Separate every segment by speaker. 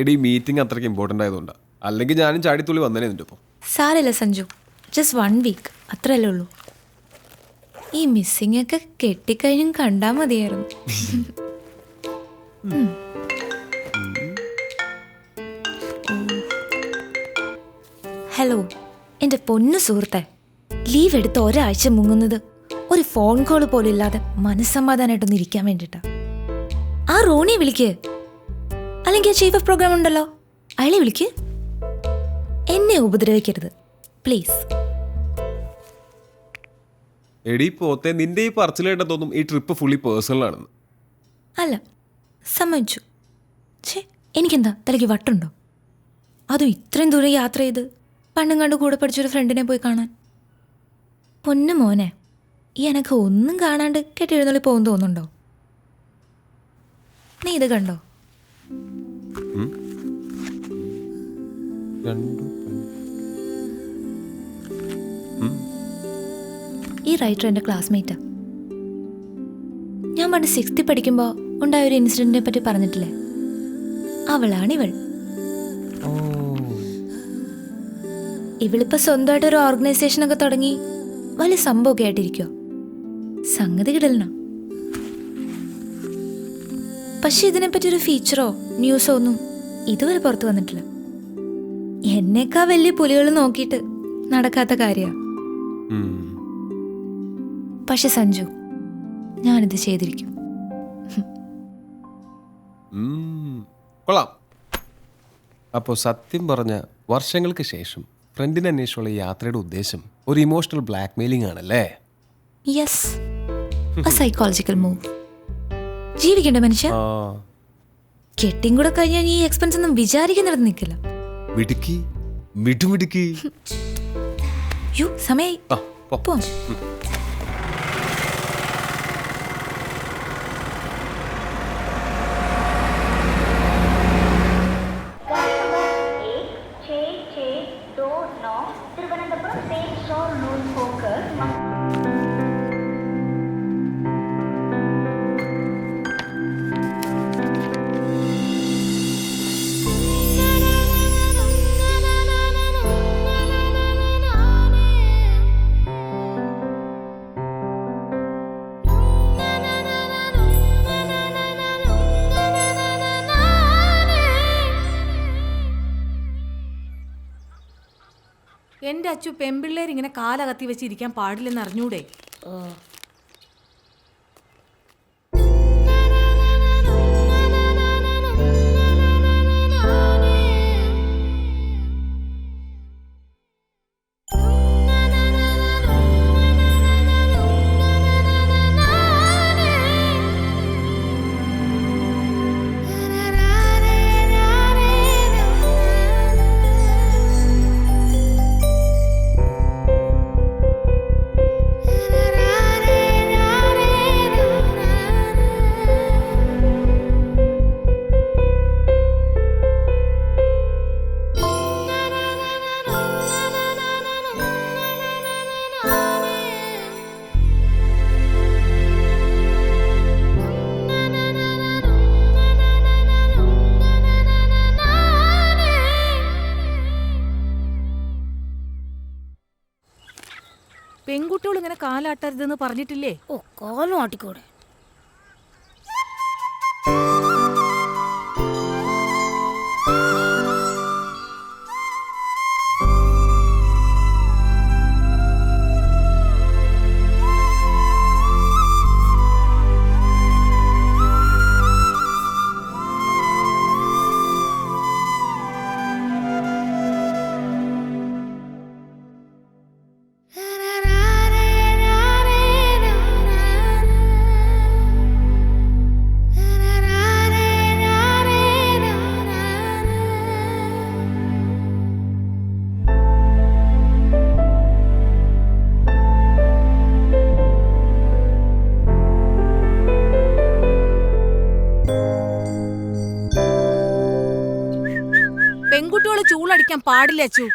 Speaker 1: എടീ മീറ്റിംഗ് അത്രയ്ക്ക് ഇമ്പോർട്ടൻ്റ് ആയതുകൊണ്ടാണ്. അല്ലെങ്കിൽ ഞാനും ചാടിത്തുള്ളി വന്നേനെ നിൻ്റെ ഒപ്പം.
Speaker 2: സാരല്ല സഞ്ജു, ജസ്റ്റ് 1 വീക്ക് അത്രയല്ലേ ഉള്ളൂ. ഈ മിസ്സിംഗ് ഒക്കെ കെട്ടിക്കഴിഞ്ഞും കണ്ടാ മതിയായിരുന്നു. ഹലോ എൻ്റെ പൊന്നു സുഹൃത്തെ, ലീവ് എടുത്ത് ഒരാഴ്ച മുങ്ങുന്നത് ഒരു ഫോൺ കോൾ പോലും ഇല്ലാതെ മനസ്സമാധാനമായിട്ടൊന്ന് ഇരിക്കാൻ വേണ്ടിയിട്ടാ. ആ റോണിയെ വിളിക്ക്, അല്ലെങ്കിൽ ആ ചീഫ് ഓഫ് പ്രോഗ്രാം ഉണ്ടല്ലോ അയാളെ വിളിക്ക്. എന്നെ ഉപദ്രവിക്കരുത് പ്ലീസ്.
Speaker 1: എടീ പോത്തെ, നിന്റെ ഈ പറച്ചിലായിട്ട് തോന്നും ഈ ട്രിപ്പ് ഫുള്ളി പേഴ്സണൽ ആണെന്ന്.
Speaker 2: അല്ല, സമ്മതിച്ചു. ഛേ, എനിക്കെന്താ തലയ്ക്ക് വട്ടുണ്ടോ? അതും ഇത്രയും ദൂരം യാത്ര ചെയ്ത് പണ്ടും കണ്ട് കൂടെ പഠിച്ചൊരു ഫ്രണ്ടിനെ പോയി കാണാൻ. പൊന്നു മോനെ, ഈ എനക്ക് ഒന്നും കാണാണ്ട് കെട്ടിയെഴുന്നള്ളി പോകുന്നു തോന്നുന്നുണ്ടോ? നീ ഇത് കണ്ടോ? ഈ റൈറ്റർ എൻ്റെ ക്ലാസ്മേറ്റാ. ഞാൻ പണ്ട് 6th പഠിക്കുമ്പോൾ ഉണ്ടായ ഒരു ഇൻസിഡന്റിനെ പറ്റി പറഞ്ഞിട്ടില്ലേ, അവളാണിവൾ. ഇവളിപ്പോൾ സ്വന്തമായിട്ടൊരു ഓർഗനൈസേഷനൊക്കെ തുടങ്ങി വലിയ സംഭവമൊക്കെ ആയിട്ടിരിക്കുക. സംഗതി കിടലണ. പക്ഷെ ഇതിനെപ്പറ്റി ഒരു ഫീച്ചറോ ന്യൂസോ ഒന്നും ഇതുവരെ പുറത്തു വന്നിട്ടില്ല. എന്നേക്കാ വലിയ പുലികൾ നോക്കിയിട്ട് നടക്കാത്ത കാര്യമാണ്. പക്ഷെ സഞ്ജു, ഞാനിത് ചെയ്തിരിക്കും.
Speaker 1: കൊള്ളാം. അപ്പോൾ സത്യം പറഞ്ഞ വർഷങ്ങൾക്ക് ശേഷം ഫ്രണ്ടിനെ അന്വേഷിച്ചുള്ള യാത്രയുടെ ഉദ്ദേശം ഒരു ഇമോഷണൽ ബ്ലാക്ക് മെയിലിംഗ് ആണല്ലേ?
Speaker 2: Yes, psychological move. ജീവിക്കണ്ട മനുഷ്യ. കെട്ടിയും കൂടെ കഴിഞ്ഞാൽ ഈ എക്സ്പെൻസ് ഒന്നും വിചാരിക്കുന്നിടത്ത് നിൽക്കില്ല.
Speaker 1: മിടുക്കി, മിടുമിടുക്കി.
Speaker 2: യോ, സമയായി. പോ.
Speaker 3: എൻ്റെ അച്ചു പെമ്പിള്ളേർ ഇങ്ങനെ കാലകത്തി വെച്ചിരിക്കാൻ പാടില്ലെന്ന് അറിഞ്ഞൂടെ? പെൺകുട്ടികൾ ഇങ്ങനെ കാലാട്ടരുതെന്ന് പറഞ്ഞിട്ടില്ലേ?
Speaker 4: ഓ, കാലും ആട്ടിക്കൂടെ.
Speaker 3: പെൺകുട്ടികള് ചൂളടിക്കാൻ പാടില്ല അച്ചു.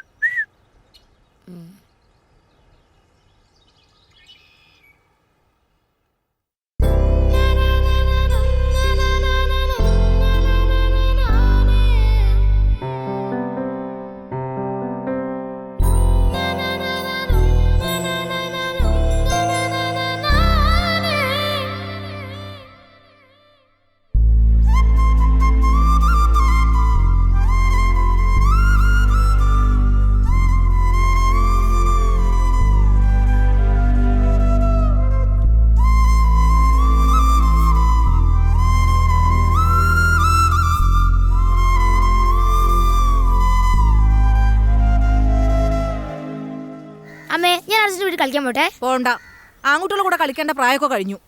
Speaker 4: കളിക്കാൻ പോട്ടെ.
Speaker 3: പോണ്ട, ആൺകുട്ടികളുടെ കൂടെ കളിക്കേണ്ട പ്രായമൊക്കെ കഴിഞ്ഞു.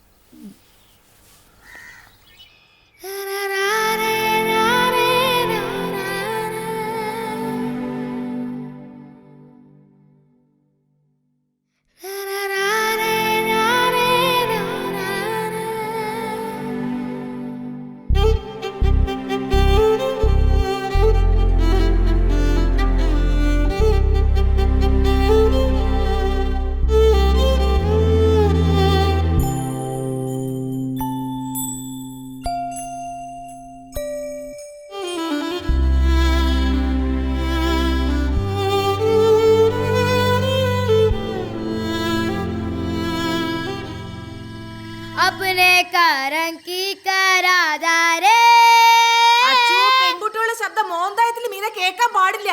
Speaker 3: പെൺകുട്ടികളുടെ ശബ്ദം മോന്തായത്തിൽ മീനെ കേൾക്കാൻ പാടില്ല.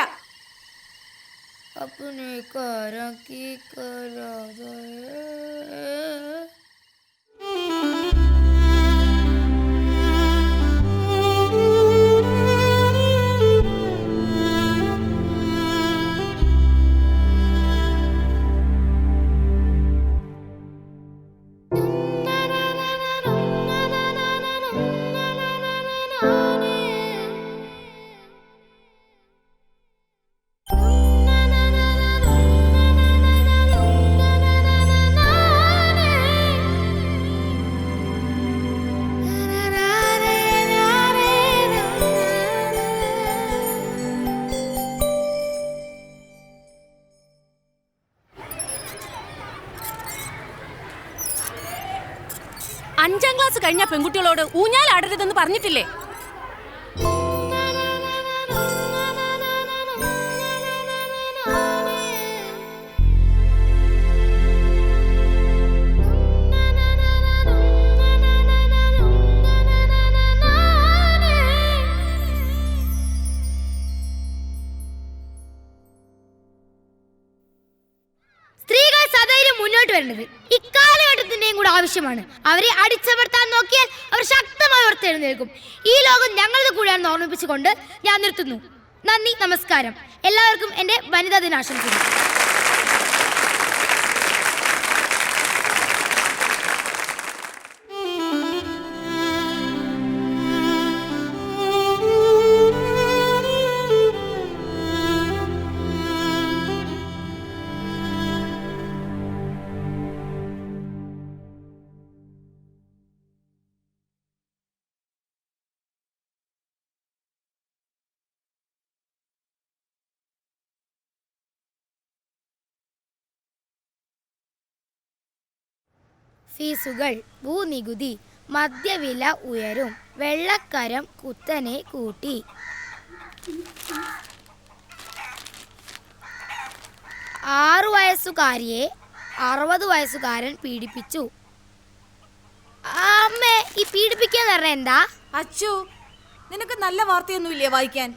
Speaker 5: അഞ്ചാം ക്ലാസ് കഴിഞ്ഞ പെൺകുട്ടികളോട് ഊഞ്ഞാലാടരുതെന്ന് പറഞ്ഞിട്ടില്ലേ?
Speaker 4: സ്ത്രീകൾ സധൈര്യം മുന്നോട്ട് വരേണ്ടത് ഇക്കാലഘട്ടത്തിന്റെയും കൂടെ ആവശ്യമാണ്. അവരെ അടിച്ചമർത്താൻ നോക്കിയാൽ അവർ ശക്തമായി ഉയർത്തെഴുന്നേൽക്കും. ഈ ലോകം ഞങ്ങളത് കൂടെയാണെന്ന് ഓർമ്മിപ്പിച്ചുകൊണ്ട് ഞാൻ നിർത്തുന്നു. നന്ദി, നമസ്കാരം. എല്ലാവർക്കും എൻ്റെ വനിതാ ദിനാശംസകൾ. ഫീസുകൾ, ഭൂനികുതി, മദ്യവില ഉയരും, വെള്ളക്കരം കുത്തനെ കൂട്ടി. ആറു വയസ്സുകാരിയെ 60 വയസ്സുകാരൻ പീഡിപ്പിച്ചു. അമ്മേ, ഈ പീഡിപ്പിക്കാന്ന് പറഞ്ഞ എന്താ?
Speaker 3: അച്ചു, നിനക്ക് നല്ല വാർത്തയൊന്നുമില്ലേ വായിക്കാൻ?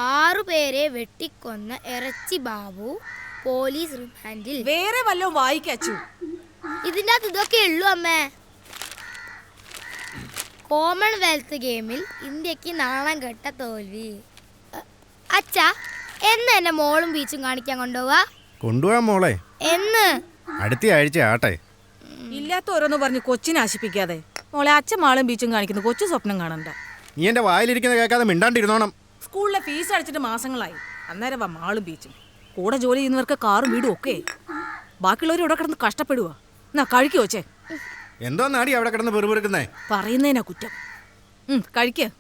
Speaker 4: 6 പേരെ വെട്ടിക്കൊന്ന ഇറച്ചി ബാബു പോലീസ് റിമാൻഡിൽ.
Speaker 3: വേറെ വല്ലതും വായിക്കച്ചു.
Speaker 4: ഇതിൻ്റെ അകത്ത് ഇതൊക്കെ ഉള്ളൂ അമ്മേ. കോമൺവെൽത്ത് ഗെയിമിൽ ഇന്ത്യക്ക് നാണം കെട്ട തോൽവി. അച്ഛാ, എന്ന് എന്നെ മോളും ബീച്ചും കാണിക്കാൻ
Speaker 6: കൊണ്ടുപോവാൻ മോളെ.
Speaker 4: എന്ന്?
Speaker 6: അടുത്ത ആഴ്ച ആട്ടെ.
Speaker 3: ഇല്ലാത്ത ഓരോന്ന് പറഞ്ഞ് കൊച്ചിനെ ആശിപ്പിക്കാതെ. മോളെ, അച്ഛൻ മാളും ബീച്ചും കാണിക്കുന്നു, കൊച്ചു സ്വപ്നം കാണണ്ട.
Speaker 6: നീ എന്റെ വായിലിരിക്കുന്ന കേൾക്കാതെ മിണ്ടാണ്ടിരുന്നോണം.
Speaker 3: സ്കൂളിലെ ഫീസ് അടിച്ചിട്ട് മാസങ്ങളായി. അന്നേരം വാ മാളും ബീച്ചും. കൂടെ ജോലി ചെയ്യുന്നവർക്ക് കാറും വീടും ഒക്കെ. ബാക്കിയുള്ളവർ ഇവിടെ കിടന്ന് കഷ്ടപ്പെടുക. എന്നാ കഴിക്കോ ചേ?
Speaker 6: എന്തോ നാടി അവിടെ കിടന്ന് പെറുപെറുക്കുന്നേ?
Speaker 3: പറയുന്നതിനാ കുറ്റം. കഴിക്ക.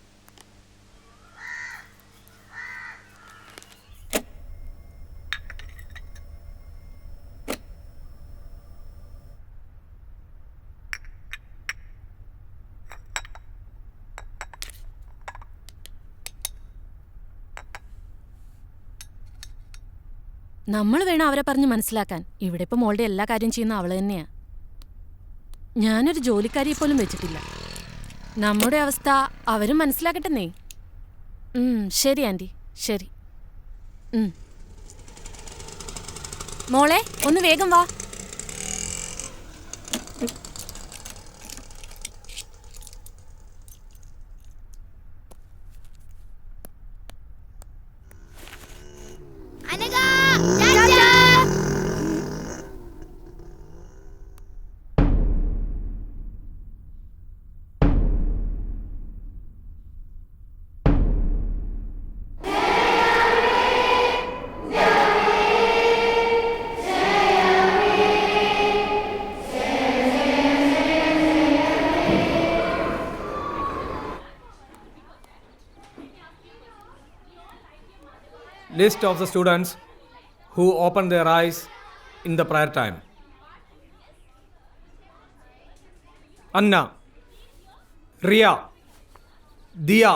Speaker 5: നമ്മൾ വേണം അവരെ പറഞ്ഞ് മനസ്സിലാക്കാൻ. ഇവിടെ ഇപ്പം മോളുടെ എല്ലാ കാര്യം ചെയ്യുന്ന അവള് തന്നെയാ. ഞാനൊരു ജോലിക്കാരിയെ പോലും വെച്ചിട്ടില്ല. നമ്മുടെ അവസ്ഥ അവരും മനസ്സിലാക്കട്ടെന്നേ. ശരി ആൻറ്റി, ശരി. മോളെ, ഒന്ന് വേഗം വാ.
Speaker 4: Anagha,
Speaker 7: List of the students who opened their eyes in the prayer time. Anna, Ria, Dia,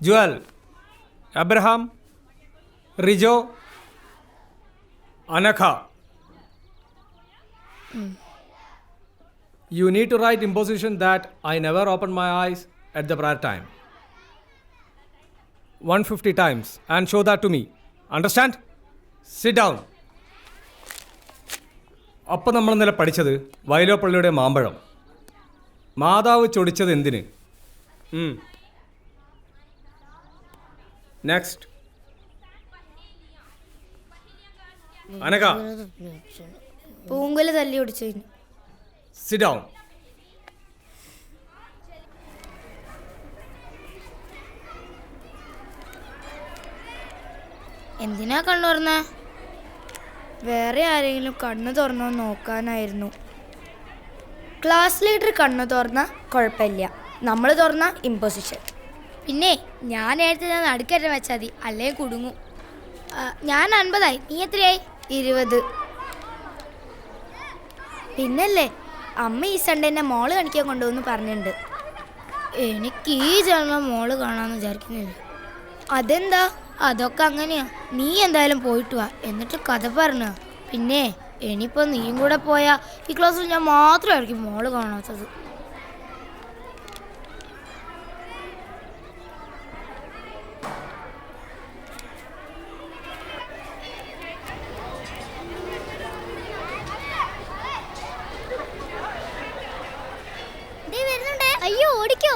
Speaker 7: Joel, Abraham, Rijo, Anakha. You need to write imposition that I never opened my eyes at the prayer time. 150 times and show that to me. Understand? Sit down. അപ്പം നമ്മൾ ഇന്നലെ പഠിച്ചത് വയലോപ്പള്ളിയുടെ മാമ്പഴം. മാതാവ് ചൊടിച്ചത് എന്തിന്? Next. അനക.
Speaker 4: പൂങ്കുല തല്ലി ഒടിച്ചതിന്.
Speaker 7: Sit down.
Speaker 4: എന്തിനാ കണ്ണു തുറന്നേ? വേറെ ആരെങ്കിലും കണ്ണു തുറന്നോ നോക്കാനായിരുന്നു. ക്ലാസ് ലീഡർ കണ്ണു തുറന്ന കുഴപ്പമില്ല, നമ്മൾ തുറന്ന ഇമ്പോസിഷൻ. പിന്നെ ഞാൻ നേരത്തെ നടുക്കറ്റം വെച്ചാൽ മതി, അല്ലേ കുടുങ്ങും. ഞാൻ 50 നീ എത്രയായി? 20. പിന്നല്ലേ അമ്മ ഈ സൺഡേ എന്നെ മോള് കാണിക്കാൻ കൊണ്ടുവന്ന് പറഞ്ഞിട്ടുണ്ട്. എനിക്ക് ഈ ജന്മം മോള് കാണാമെന്ന് വിചാരിക്കുന്നില്ല. അതെന്താ? അതൊക്കെ അങ്ങനെയാ. നീ എന്തായാലും പോയിട്ട് വാ, എന്നിട്ട് കഥ പറഞ്ഞ. പിന്നെ ഇനിയിപ്പോൾ നീയും കൂടെ പോയാൽ ഈ ക്ലാസ്സിൽ ഞാൻ മാത്രമായിരിക്കും മോള് കാണാത്തത്. അയ്യോ ഓടിക്കോ.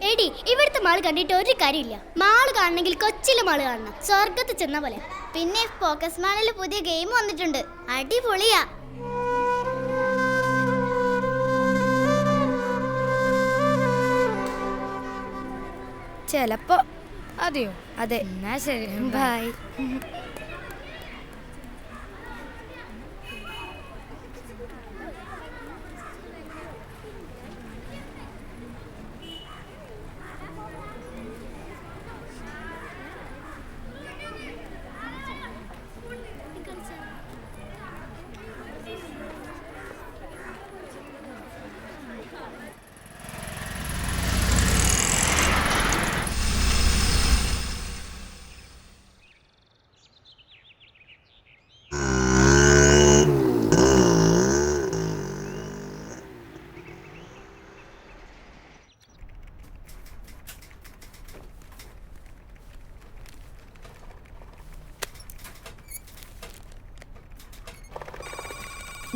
Speaker 4: എടി, ഇവിടുത്തെ മാള് കണ്ടിട്ട് ഒരു കാര്യമില്ല. മാള് കാണണമെങ്കിൽ കൊച്ചിയിലെ മാള് കാണണം, സ്വർഗത്ത് ചെന്ന പോലെ. പിന്നെ ഫോക്കസ് മാളിൽ പുതിയ ഗെയിം വന്നിട്ടുണ്ട്, അടിപൊളിയാ. ചിലപ്പോ. അതെയോ? അതെ. എന്നാ ശരി, ബൈ.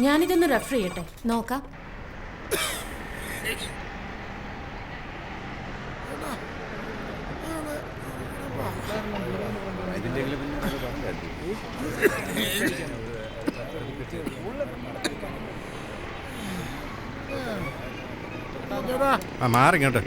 Speaker 5: ഞാനിതൊന്ന് റെഫർ ചെയ്യട്ടെ, നോക്കാം.
Speaker 6: മാറിങ്ങോട്ട്.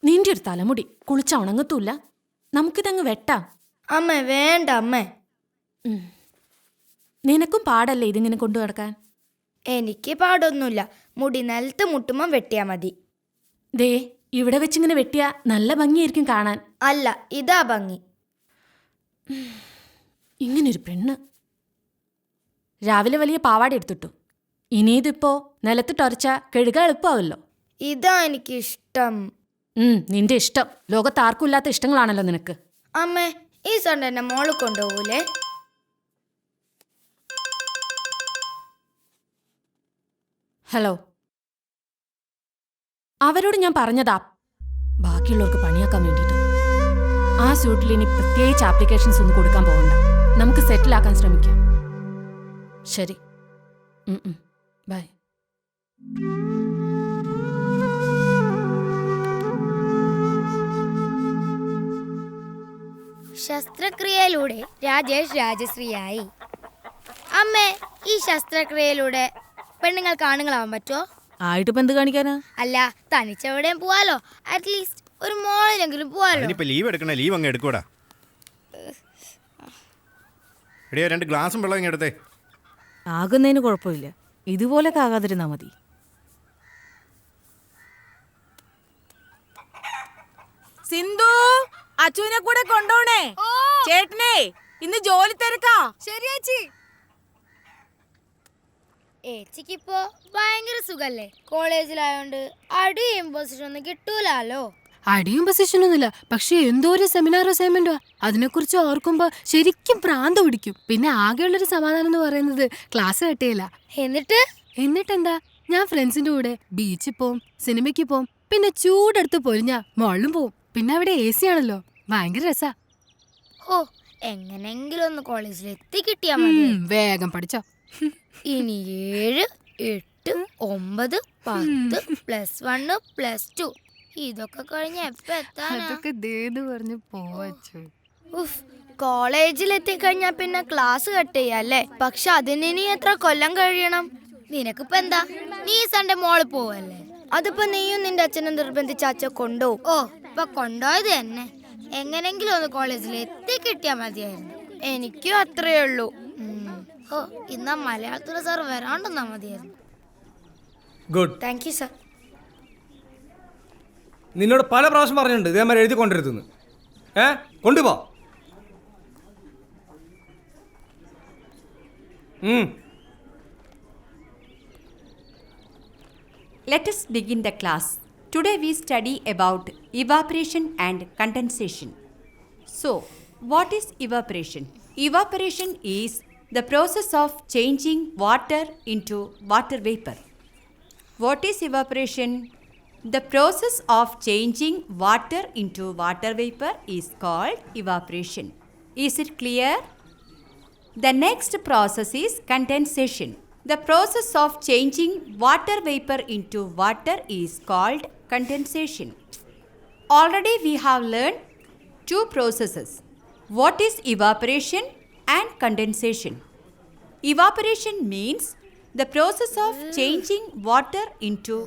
Speaker 5: നിന്റെ ഒരു തലമുടി കുളിച്ച ഉണങ്ങത്തൂല്ല, നമുക്കിതങ്ങ് വെട്ടാം.
Speaker 4: അമ്മ വേണ്ട അമ്മേ.
Speaker 5: നിനക്കും പാടല്ലേ ഇതിങ്ങനെ കൊണ്ടു നടക്കാൻ?
Speaker 4: എനിക്ക് പാടൊന്നുമില്ല, മുടി നിലത്ത് മുട്ടുമ്പം വെട്ടിയാ മതി.
Speaker 5: ദേ, ഇവിടെ വെച്ചിങ്ങനെ വെട്ടിയാ നല്ല ഭംഗിയായിരിക്കും കാണാൻ.
Speaker 4: അല്ല, ഇതാ ഭംഗി.
Speaker 5: ഇങ്ങനൊരു പെണ്ണ്. രാവിലെ വലിയ പാവാട എടുത്തിട്ടു, ഇനിയിതിപ്പോ നിലത്തിട്ടൊരച്ച കഴുക എളുപ്പമാവല്ലോ.
Speaker 4: ഇതാ എനിക്കിഷ്ടം.
Speaker 5: നിന്റെ ഇഷ്ടം. ലോകത്ത് ആർക്കും ഇല്ലാത്ത ഇഷ്ടങ്ങളാണല്ലോ നിനക്ക്.
Speaker 4: അമ്മേ, ഈ സൺഡേ എന്നെ മോള് കൊണ്ടുപോകൂലേ?
Speaker 5: ഹലോ, അവരോട് ഞാൻ പറഞ്ഞതാ ബാക്കിയുള്ളവർക്ക് പണിയാക്കാൻ വേണ്ടിയിട്ട്. ആ സ്യൂട്ടിൽ ഇനി പ്രത്യേകിച്ച് ആപ്ലിക്കേഷൻസ് ഒന്നും കൊടുക്കാൻ പോകണ്ട, നമുക്ക് സെറ്റിലാക്കാൻ ശ്രമിക്കാം. ശരി, ബൈ.
Speaker 4: ശസ്ത്രക്രിയയിലൂടെ രാജേഷ് രാജശ്രീയായി. അമ്മേ, ഈ ശസ്ത്രക്രിയയിലൂടെ പെണ്ണുങ്ങൾക്ക് ആണുങ്ങളാവാൻ പറ്റുമോ?
Speaker 3: ആയിട്ടിപ്പോ എന്ത് കാണിക്കാനാ?
Speaker 4: അല്ല, തനിച്ചെവിടെയും പോവാലോ, അറ്റ്ലീസ്റ്റ് ഒരു മോളിലെങ്കിലും പോവാലോ.
Speaker 6: അതിനിപ്പോ ലീവ് എടുക്കണേ, ലീവ് അങ്ങ് എടുക്കൂടാ. എടിയോ 2 ഗ്ലാസും വെള്ളം ഇങ്ങ് എടുത്തേ.
Speaker 3: ആകുന്നതിന് കുഴപ്പമില്ല, ഇതുപോലൊക്കെ ആകാതിരുന്നാ മതി. സിന്ധു, അച്ചുവിനെ കൂടെ കൊണ്ടോണേ. ചേട്ടനെ ഇന്ന് ജോലി തിരക്കാ.
Speaker 4: ശരിയാച്ചി. ഏച്ചിക്കിപ്പോ ഭയങ്കര സുഖല്ലേ, കോളേജിലായോണ്ട് അടിയും പൊസിഷൻ ഒന്നും കിട്ടൂലോ.
Speaker 8: അടിയും പൊസിഷനൊന്നുമില്ല, പക്ഷെ എന്തോ ഒരു സെമിനാർ അസൈൻമെന്റോ, അതിനെക്കുറിച്ച് ഓർക്കുമ്പോ ശരിക്കും പ്രാന്ത് പിടിക്കും. പിന്നെ ആകെയുള്ളൊരു സമാധാനം എന്ന് പറയുന്നത് ക്ലാസ് കട്ടിയില്ല. എന്നിട്ടെന്താ, ഞാൻ ഫ്രണ്ട്സിന്റെ കൂടെ ബീച്ചിൽ പോവും, സിനിമയ്ക്ക് പോവും, പിന്നെ ചൂടെടുത്ത് പൊരിഞ്ഞാ മോളിലും പോവും. പിന്നെ അവിടെ AC ആണല്ലോ, ഭയങ്കര രസാ.
Speaker 4: ഓ, എങ്ങനെങ്കിലും ഒന്ന് കോളേജിൽ എത്തി കിട്ടിയാ മതി.
Speaker 8: വേഗം പഠിച്ചോ.
Speaker 4: ഇനി 7, 8, 9, 10 +1 +2 ഇതൊക്കെ കഴിഞ്ഞ എപ്പ എത്താനാ?
Speaker 8: അതൊക്കെ ദേന്ന് പറഞ്ഞു പോവച്ചു.
Speaker 4: കോളേജിൽ എത്തിക്കഴിഞ്ഞാ പിന്നെ ക്ലാസ് കട്ട് ചെയ്യല്ലേ. പക്ഷെ അതിന് ഇനി എത്ര കൊല്ലം കഴിയണം? നിനക്കിപ്പോ എന്താ, നീ സൺഡേ മോള് പോവല്ലേ, അതിപ്പോ നീയും നിന്റെ അച്ഛനും നിർബന്ധിച്ച അച്ഛൻ കൊണ്ടുപോകും. ഓ, ഇപ്പൊ കൊണ്ടുപോയത് തന്നെ. എങ്ങനെങ്കിലും ഒന്ന് കോളേജിൽ എത്തി കിട്ടിയാ മതിയായിരുന്നു. എനിക്കും അത്രേ ഉള്ളൂ. ഓ, ഇന്നാ മലയാളത്തിന് സാർ വരാണ്ടെന്നാ മതിയായിരുന്നു.
Speaker 7: ഗുഡ്.
Speaker 4: Thank you sir.
Speaker 7: നിന്നോട് പല പ്രാവശ്യം പറഞ്ഞിട്ടുണ്ട് ഇതേമാതിരി എഴുതി കൊണ്ടിരുത്തുന്നു. കൊണ്ടുപോ.
Speaker 9: Let us begin the class. Today we study about evaporation and condensation. So, what is evaporation? Evaporation is the process of changing water into water vapor. What is evaporation? The process of changing water into water vapor is called evaporation. Is it clear? The next process is condensation. The process of changing water vapor into water is called condensation. Already we have learned 2 processes. What is evaporation and condensation? Evaporation means the process of changing water into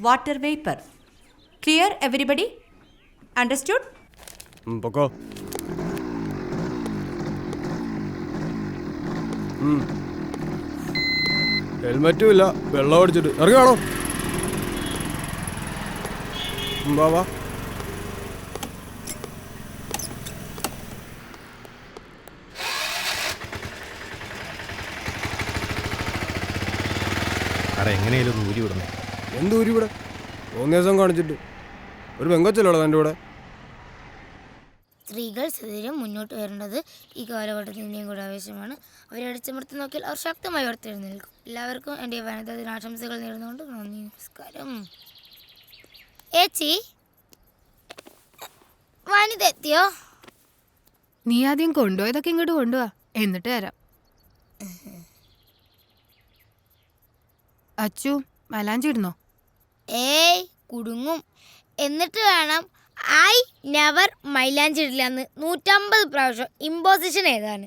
Speaker 9: water vapor. Clear, everybody? Understood?
Speaker 1: പൊക്കോ. ഹെൽമറ്റും ഇല്ല, വെള്ളം അടിച്ചിട്ട് ഇറങ്ങാണോ? വാ.
Speaker 6: എങ്ങനെയാലും ഊരി വിടണേ.
Speaker 1: എന്ത് ഊരി ഇവിടെ? 3 ദിവസം കാണിച്ചിട്ട് ഒരു പെങ്കൊച്ചല്ലോ എൻ്റെ കൂടെ.
Speaker 4: സ്ത്രീകൾ സദൈര്യം മുന്നോട്ട് വരേണ്ടത് ഈ കാലഘട്ടത്തിൻ്റെയും കൂടെ ആവശ്യമാണ്. അവരെ അടിച്ചമർത്തി നോക്കിയാൽ അവർ ശക്തമായി ഉയർത്തെഴുന്നേൽക്കും. എല്ലാവർക്കും എൻ്റെ വനിതാ ദിനാശംസകൾ നേർന്നുകൊണ്ട് നന്ദി, നമസ്കാരം. ഏച്ചി, വനിത എത്തിയോ?
Speaker 8: നീ ആദ്യം കൊണ്ടുപോയതൊക്കെ ഇങ്ങോട്ട് കൊണ്ടുപോവാ, എന്നിട്ട് തരാം. അച്ചു, മലാഞ്ചി ഇടുന്നോ?
Speaker 4: ഏയ്, കുടുങ്ങും. എന്നിട്ട് വേണം ഐ നെവർ മൈലാഞ്ചി ഇടില്ല എന്ന് 150 പ്രാവശ്യം ഇമ്പോസിഷൻ ഏതാണ്?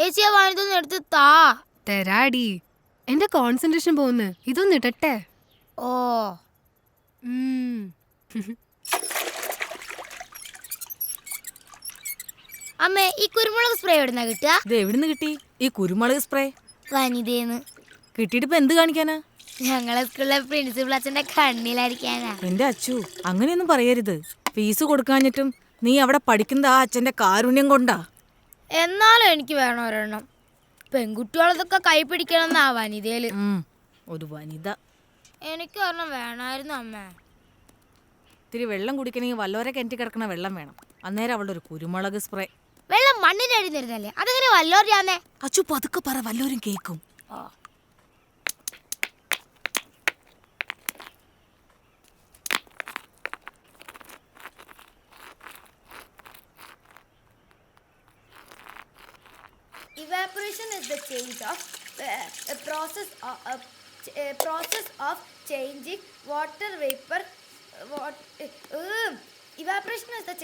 Speaker 4: ഏച്ചിയെ വാണിതൊന്നും എടുത്ത് താ.
Speaker 8: തരാടി, എന്റെ കോൺസെൻട്രേഷൻ പോകുന്നു. ഇതൊന്നും ഇടട്ടെ.
Speaker 4: ഓ, അമ്മേ, ഈ കുരുമുളക് സ്പ്രേ എവിടുന്നാ കിട്ടുക?
Speaker 3: ഇത് എവിടുന്ന് കിട്ടി ഈ കുരുമുളക് സ്പ്രേ?
Speaker 4: വനിതേന്ന്.
Speaker 3: കിട്ടിയിട്ട് ഇപ്പൊ എന്ത് കാണിക്കാനാ?
Speaker 4: ഞങ്ങളെ സ്കൂളിലെ പ്രിൻസിപ്പൽ അച്ഛന്റെ കണ്ണിലായിരിക്കാനാ.
Speaker 3: എന്റെ അച്ചു, അങ്ങനെയൊന്നും പറയരുത്. ഫീസ് കൊടുക്കാഞ്ഞിട്ടും നീ അവിടെ പഠിക്കുന്ന ആ അച്ഛന്റെ കാരുണ്യം കൊണ്ടാ.
Speaker 4: എന്നാലും എനിക്ക് വേണം ഒരെണ്ണം. പെൺകുട്ടികളതൊക്കെ കൈ പിടിക്കണമെന്നാ വനിതയില്.
Speaker 3: ഒരു വനിത.
Speaker 4: എനിക്ക് ഒരെണ്ണം വേണമായിരുന്നു അമ്മ.
Speaker 3: ഇത്തിരി വെള്ളം കുടിക്കണമെങ്കിൽ വല്ലോരെ കിണറ്റി കിടക്കണ വെള്ളം വേണം. അന്നേരം അവളുടെ ഒരു കുരുമുളക് സ്പ്രേ.
Speaker 4: വെള്ളം മണ്ണിന്റെ അടി തരുന്നല്ലേ, അതെങ്ങനെ വല്ലോരാന്നേ?
Speaker 3: അച്ചു പതുക്കെ പറ, വല്ലോരും കേക്കും.
Speaker 4: Evaporation is the change of process of changing water vapor Evaporation is the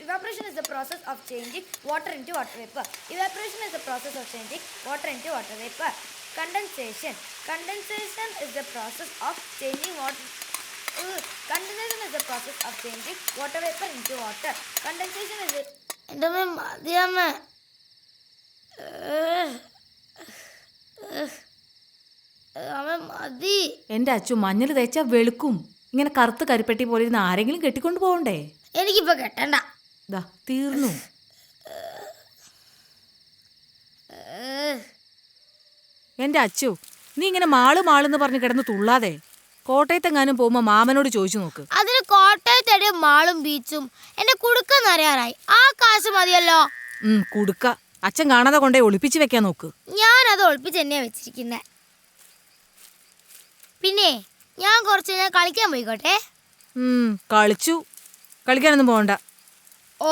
Speaker 4: evaporation is the process of changing water into water vapor. Evaporation is the process of changing water into water vapor. Condensation is the process of changing water. Condensation is the process of changing water vapor into water. Condensation is
Speaker 3: എന്റെ അച്ചു മഞ്ഞൾ തേച്ചാ വെളുക്കും. ഇങ്ങനെ കറുത്ത് കരിപ്പെട്ടി പോലെ ഇരുന്ന് ആരെങ്കിലും കെട്ടിക്കൊണ്ട് പോകണ്ടേ?
Speaker 4: എനിക്കിപ്പോ കെട്ടണ്ട.
Speaker 3: ദാ തീർന്നു. എന്റെ അച്ചു, നീ ഇങ്ങനെ മാളെന്ന് പറഞ്ഞ് കിടന്ന് തുള്ളാതെ കോട്ടയത്തെങ്ങാനും പോകുമ്പോ മാമനോട് ചോദിച്ചു നോക്ക്.
Speaker 4: അതിന് കോട്ടയത്തെ മാളും ബീച്ചും എന്നെ കുടുക്കെന്നറിയാറായി. ആ കാശ് മതിയല്ലോ.
Speaker 3: കുടുക്ക അച്ഛൻ കാണാതെ കൊണ്ടേ ഒളിപ്പിച്ച് വെക്കാൻ നോക്ക്.
Speaker 4: ഞാനത് ഒളിപ്പിച്ച് തന്നെയാ വെച്ചിരിക്കുന്നേ. പിന്നെ ഞാൻ കുറച്ച് നേരം കളിക്കാൻ പോയിക്കോട്ടെ.
Speaker 3: കളിച്ചു. കളിക്കാനൊന്നും പോകണ്ട.
Speaker 4: ഓ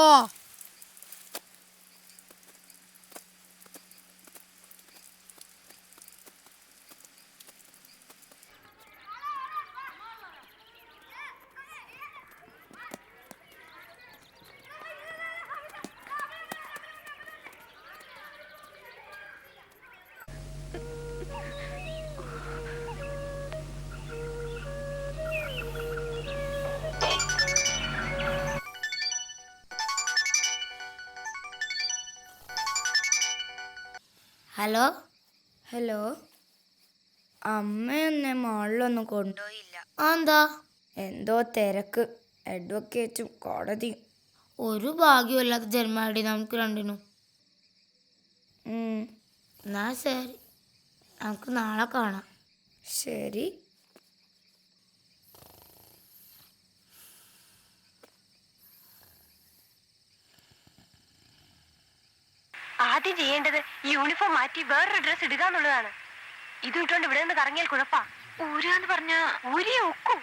Speaker 4: ഹലോ ഹലോ. അമ്മയൊന്നെ മാളിലൊന്നും കൊണ്ടുപോയില്ല. എന്താ? എന്തോ തിരക്ക്, അഡ്വക്കേറ്റും കോടതിയും. ഒരു ഭാഗ്യമില്ലാത്ത ജന്മാടി നമുക്ക് രണ്ടിനും. എന്നാ ശരി, നമുക്ക് നാളെ കാണാം. ശരി.
Speaker 10: ആദ്യം ചെയ്യേണ്ടത് ഈ യൂണിഫോം മാറ്റി വേറൊരു ഡ്രസ് ഇടുക എന്നുള്ളതാണ്. ഇത് ഇട്ടുകൊണ്ട് ഇവിടെ നിന്ന് കറങ്ങിയാൽ കുഴപ്പാ. ഊരാന്ന് പറഞ്ഞാ ഊരിയെ ഒക്കും.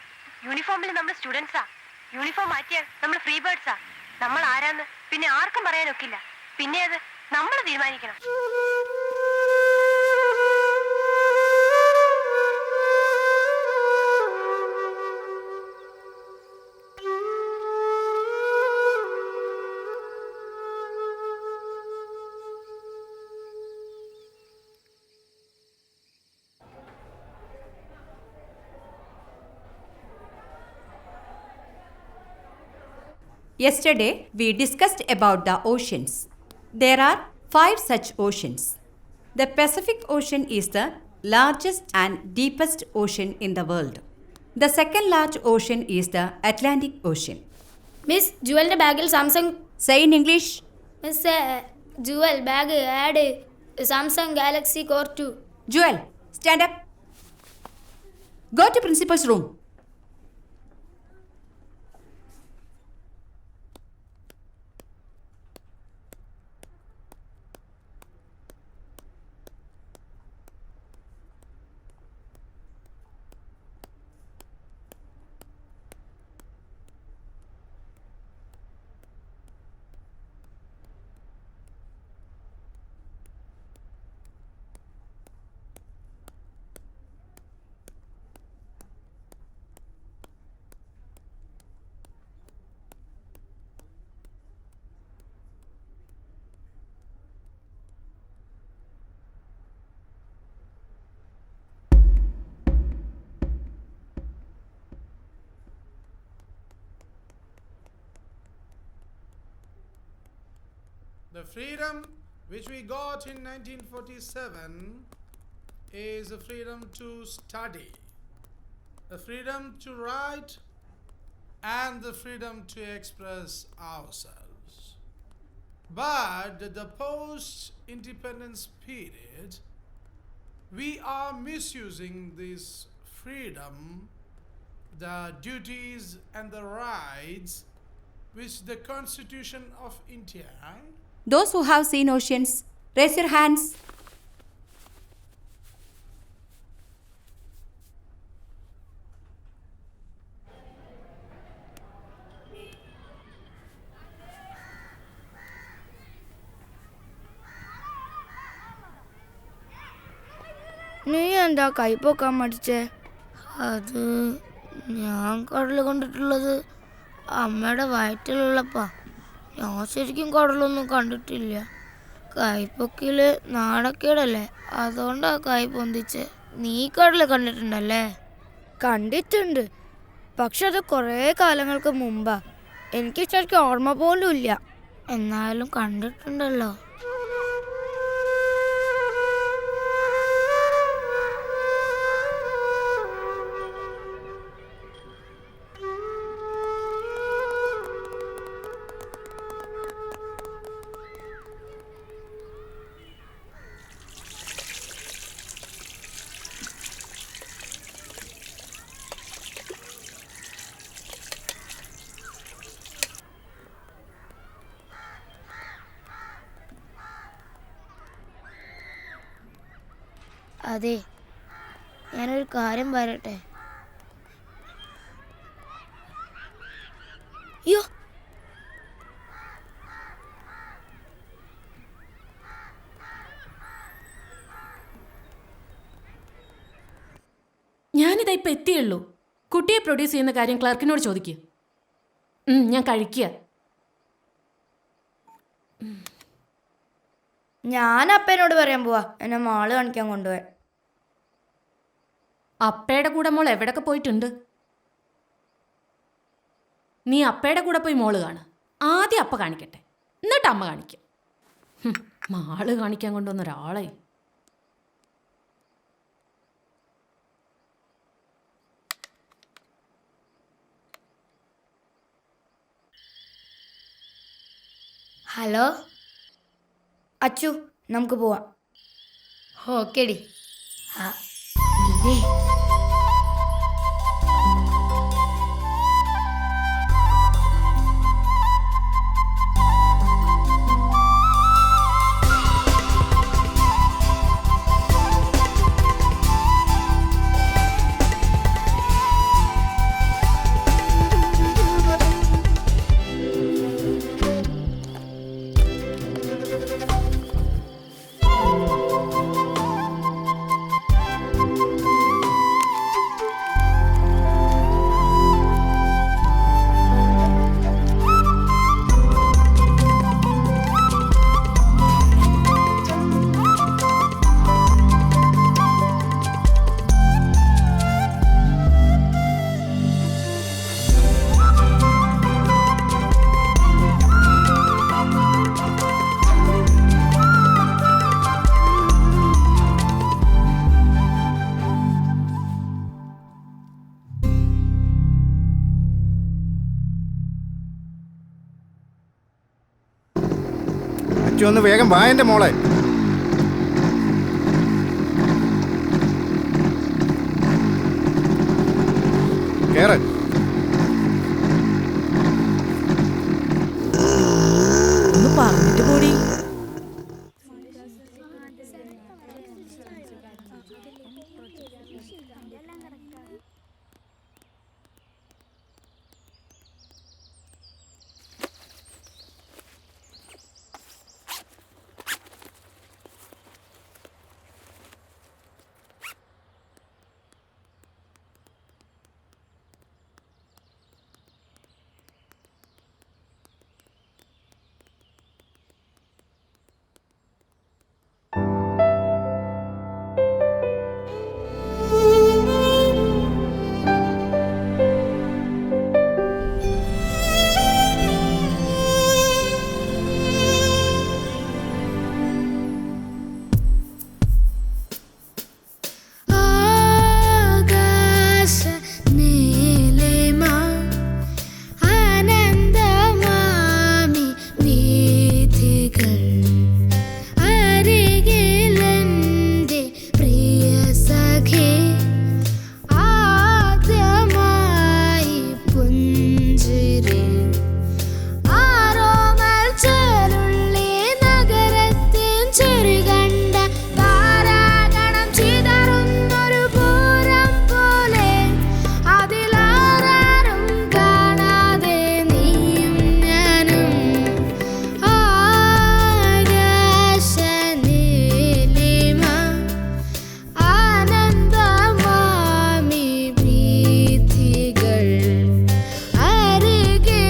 Speaker 10: യൂണിഫോമിൽ നമ്മൾ സ്റ്റുഡൻസാ. യൂണിഫോം മാറ്റിയാൽ നമ്മൾ ഫ്രീ ബേർഡ്സാ. നമ്മൾ ആരാന്ന് പിന്നെ ആർക്കും പറയാനൊക്കില്ല. പിന്നെ അത് നമ്മൾ തീരുമാനിക്കണം.
Speaker 9: Yesterday, we discussed about the oceans. There are 5 such oceans. The Pacific Ocean is the largest and deepest ocean in the world. The second large ocean is the Atlantic Ocean.
Speaker 4: Miss ജുവലിന്റെ ബാഗിൽ Samsung.
Speaker 9: Say in English.
Speaker 4: Miss Jewel bag had Samsung Galaxy Core 2.
Speaker 9: Joel, stand up. Go to principal's room.
Speaker 11: The freedom which we got in 1947 is the freedom to study, the freedom to write, and the freedom to express ourselves. But the post-independence period, we are misusing this freedom, the duties and the rights which the Constitution of India.
Speaker 9: Those who have seen oceans, raise your hands.
Speaker 4: നീ എന്താ കൈപ്പൊക്കാൻ മടിച്ചേ? അത് ഞാൻ കടൽ കണ്ടിട്ടുള്ളത് അമ്മയുടെ വയറ്റിലുള്ളപ്പാ. ഞാൻ ശരിക്കും കടലൊന്നും കണ്ടിട്ടില്ല. കൈപ്പൊക്കില് നാണക്കേടല്ലേ, അതുകൊണ്ടാ കൈ പൊന്തിച്ച്. നീ കടല് കണ്ടിട്ടുണ്ടല്ലേ? കണ്ടിട്ടുണ്ട്, പക്ഷെ അത് കുറേ കാലങ്ങൾക്ക് മുമ്പാ. എനിക്ക് ശരിക്കും ഓർമ്മ പോലും ഇല്ല. എന്നാലും കണ്ടിട്ടുണ്ടല്ലോ. അതെ, ഞാനൊരു കാര്യം പറയട്ടെ. അയ്യോ,
Speaker 5: ഞാനിതാ ഇപ്പം എത്തിയുള്ളൂ. കുട്ടിയെ പ്രൊഡ്യൂസ് ചെയ്യുന്ന കാര്യം ക്ലർക്കിനോട് ചോദിക്കുക. ഞാൻ കഴിക്കുക.
Speaker 4: ഞാൻ അപ്പനോട് പറയാൻ പോവാ എന്നെ മാള് കാണിക്കാൻ കൊണ്ടുപോയി.
Speaker 5: അപ്പയുടെ കൂടെ മോൾ എവിടൊക്കെ പോയിട്ടുണ്ട്? നീ അപ്പയുടെ കൂടെ പോയി മോള് കാണ. ആദ്യം അപ്പ കാണിക്കട്ടെ, എന്നിട്ട് അമ്മ കാണിക്കാം. മാള് കാണിക്കാൻ കൊണ്ടുവന്ന ഒരാളെ.
Speaker 4: ഹലോ അച്ചു, നമുക്ക് പോവാം. ഓക്കേടി. ഇതേ
Speaker 6: ഒന്ന് വേഗം വാ എൻ്റെ മോളെ. കേറ്.
Speaker 5: പറഞ്ഞിട്ട് കൂടി. അരികെ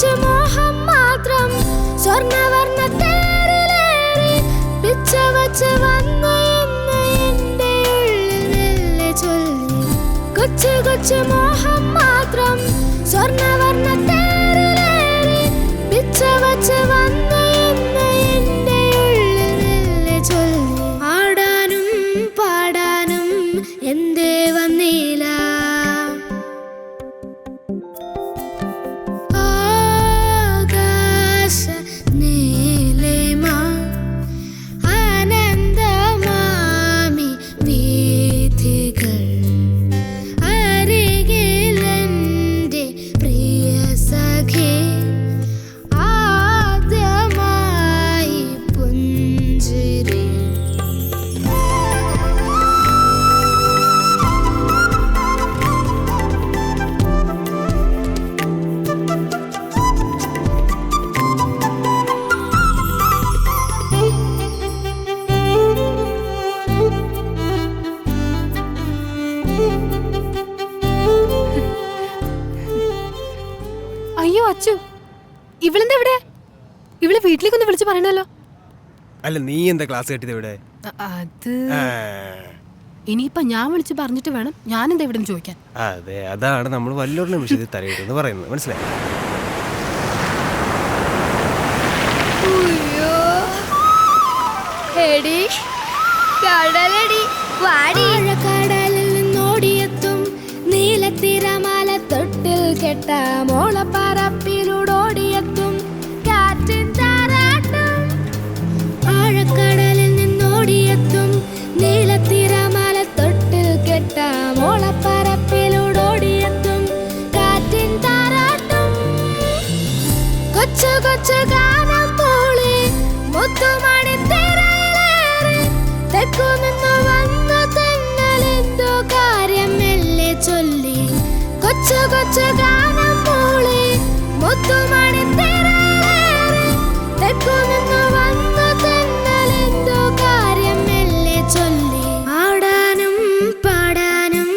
Speaker 4: കൊച്ചു മോഹം മാത്രം സ്വർണ്ണവർണ്ണ തേരിലേറി പിച്ച വച്ച് വന്നു എന്ന് എന്റെ ഉള്ളിൽ മെല്ലെ ചൊല്ലി. കൊച്ചു കൊച്ചു മോഹം മാത്രം സ്വർണ്ണവർണ്ണ തേരിലേറി പിച്ച വച്ച് വന്നു എന്ന് എന്റെ ഉള്ളിൽ മെല്ലെ ചൊല്ലി. ആടാനും പാടാനും എന്തേ വന്നില്ല. ആകാശ നീലിമ ആനന്ദമാമി വീഥികൾ അരികിലെന്റെ പ്രിയ സഖി ആദ്യമായി പുഞ്ചിരി.
Speaker 8: അയ്യോ അച്ചു, ഇവളെന്താ ഇവിടെ? ഇവള് വീട്ടിലേക്കൊന്ന് വിളിച്ച് പറയണല്ലോ.
Speaker 1: അല്ല, നീ എന്താ ക്ലാസ് കേട്ടത് ഇവിടെ?
Speaker 8: അത് ഇനിയിപ്പൊ ഞാൻ വിളിച്ച് പറഞ്ഞിട്ട് വേണം ഞാനെന്താ ഇവിടെ ചോദിക്കാൻ.
Speaker 1: അതെ, അതാണ് നമ്മൾ വല്ലൊരു നിമിഷത്തിൽ തലയിട്ടെന്ന് പറയുന്നത്, മനസ്സിലായി?
Speaker 4: കടലിൽ നിന്നോടിയെത്തും നീലത്തിരമാല തൊട്ടിൽ കെട്ട മോളപ്പറപ്പിലൂടോടിയെത്തും കാറ്റിൻ താരാട്ടം. ആഴക്കടലിൽ നിന്നോടിയെത്തും നീലത്തിരമാല തൊട്ടിൽ കെട്ട മോളപ്പറപ്പിലൂടോടിയെത്തും കാറ്റിൻ താരാട്ടം. കൊച്ചു കൊച്ചു ഗാനം മൂളി മുത്തുമണി തിരയിലേറി തെക്കു നിന്ന് വന്ന തെന്നലെന്തോ കാര്യം മെല്ലെ ചൊല്ലി. കൊച്ചു കൊച്ചു ഗാനം മൂളി മുത്തുമണി തിരയിലേറി തെക്കു നിന്ന് വന്ന തെന്നലെന്തോ കാര്യം മെല്ലെ ചൊല്ലി. ആടാനും പാടാനും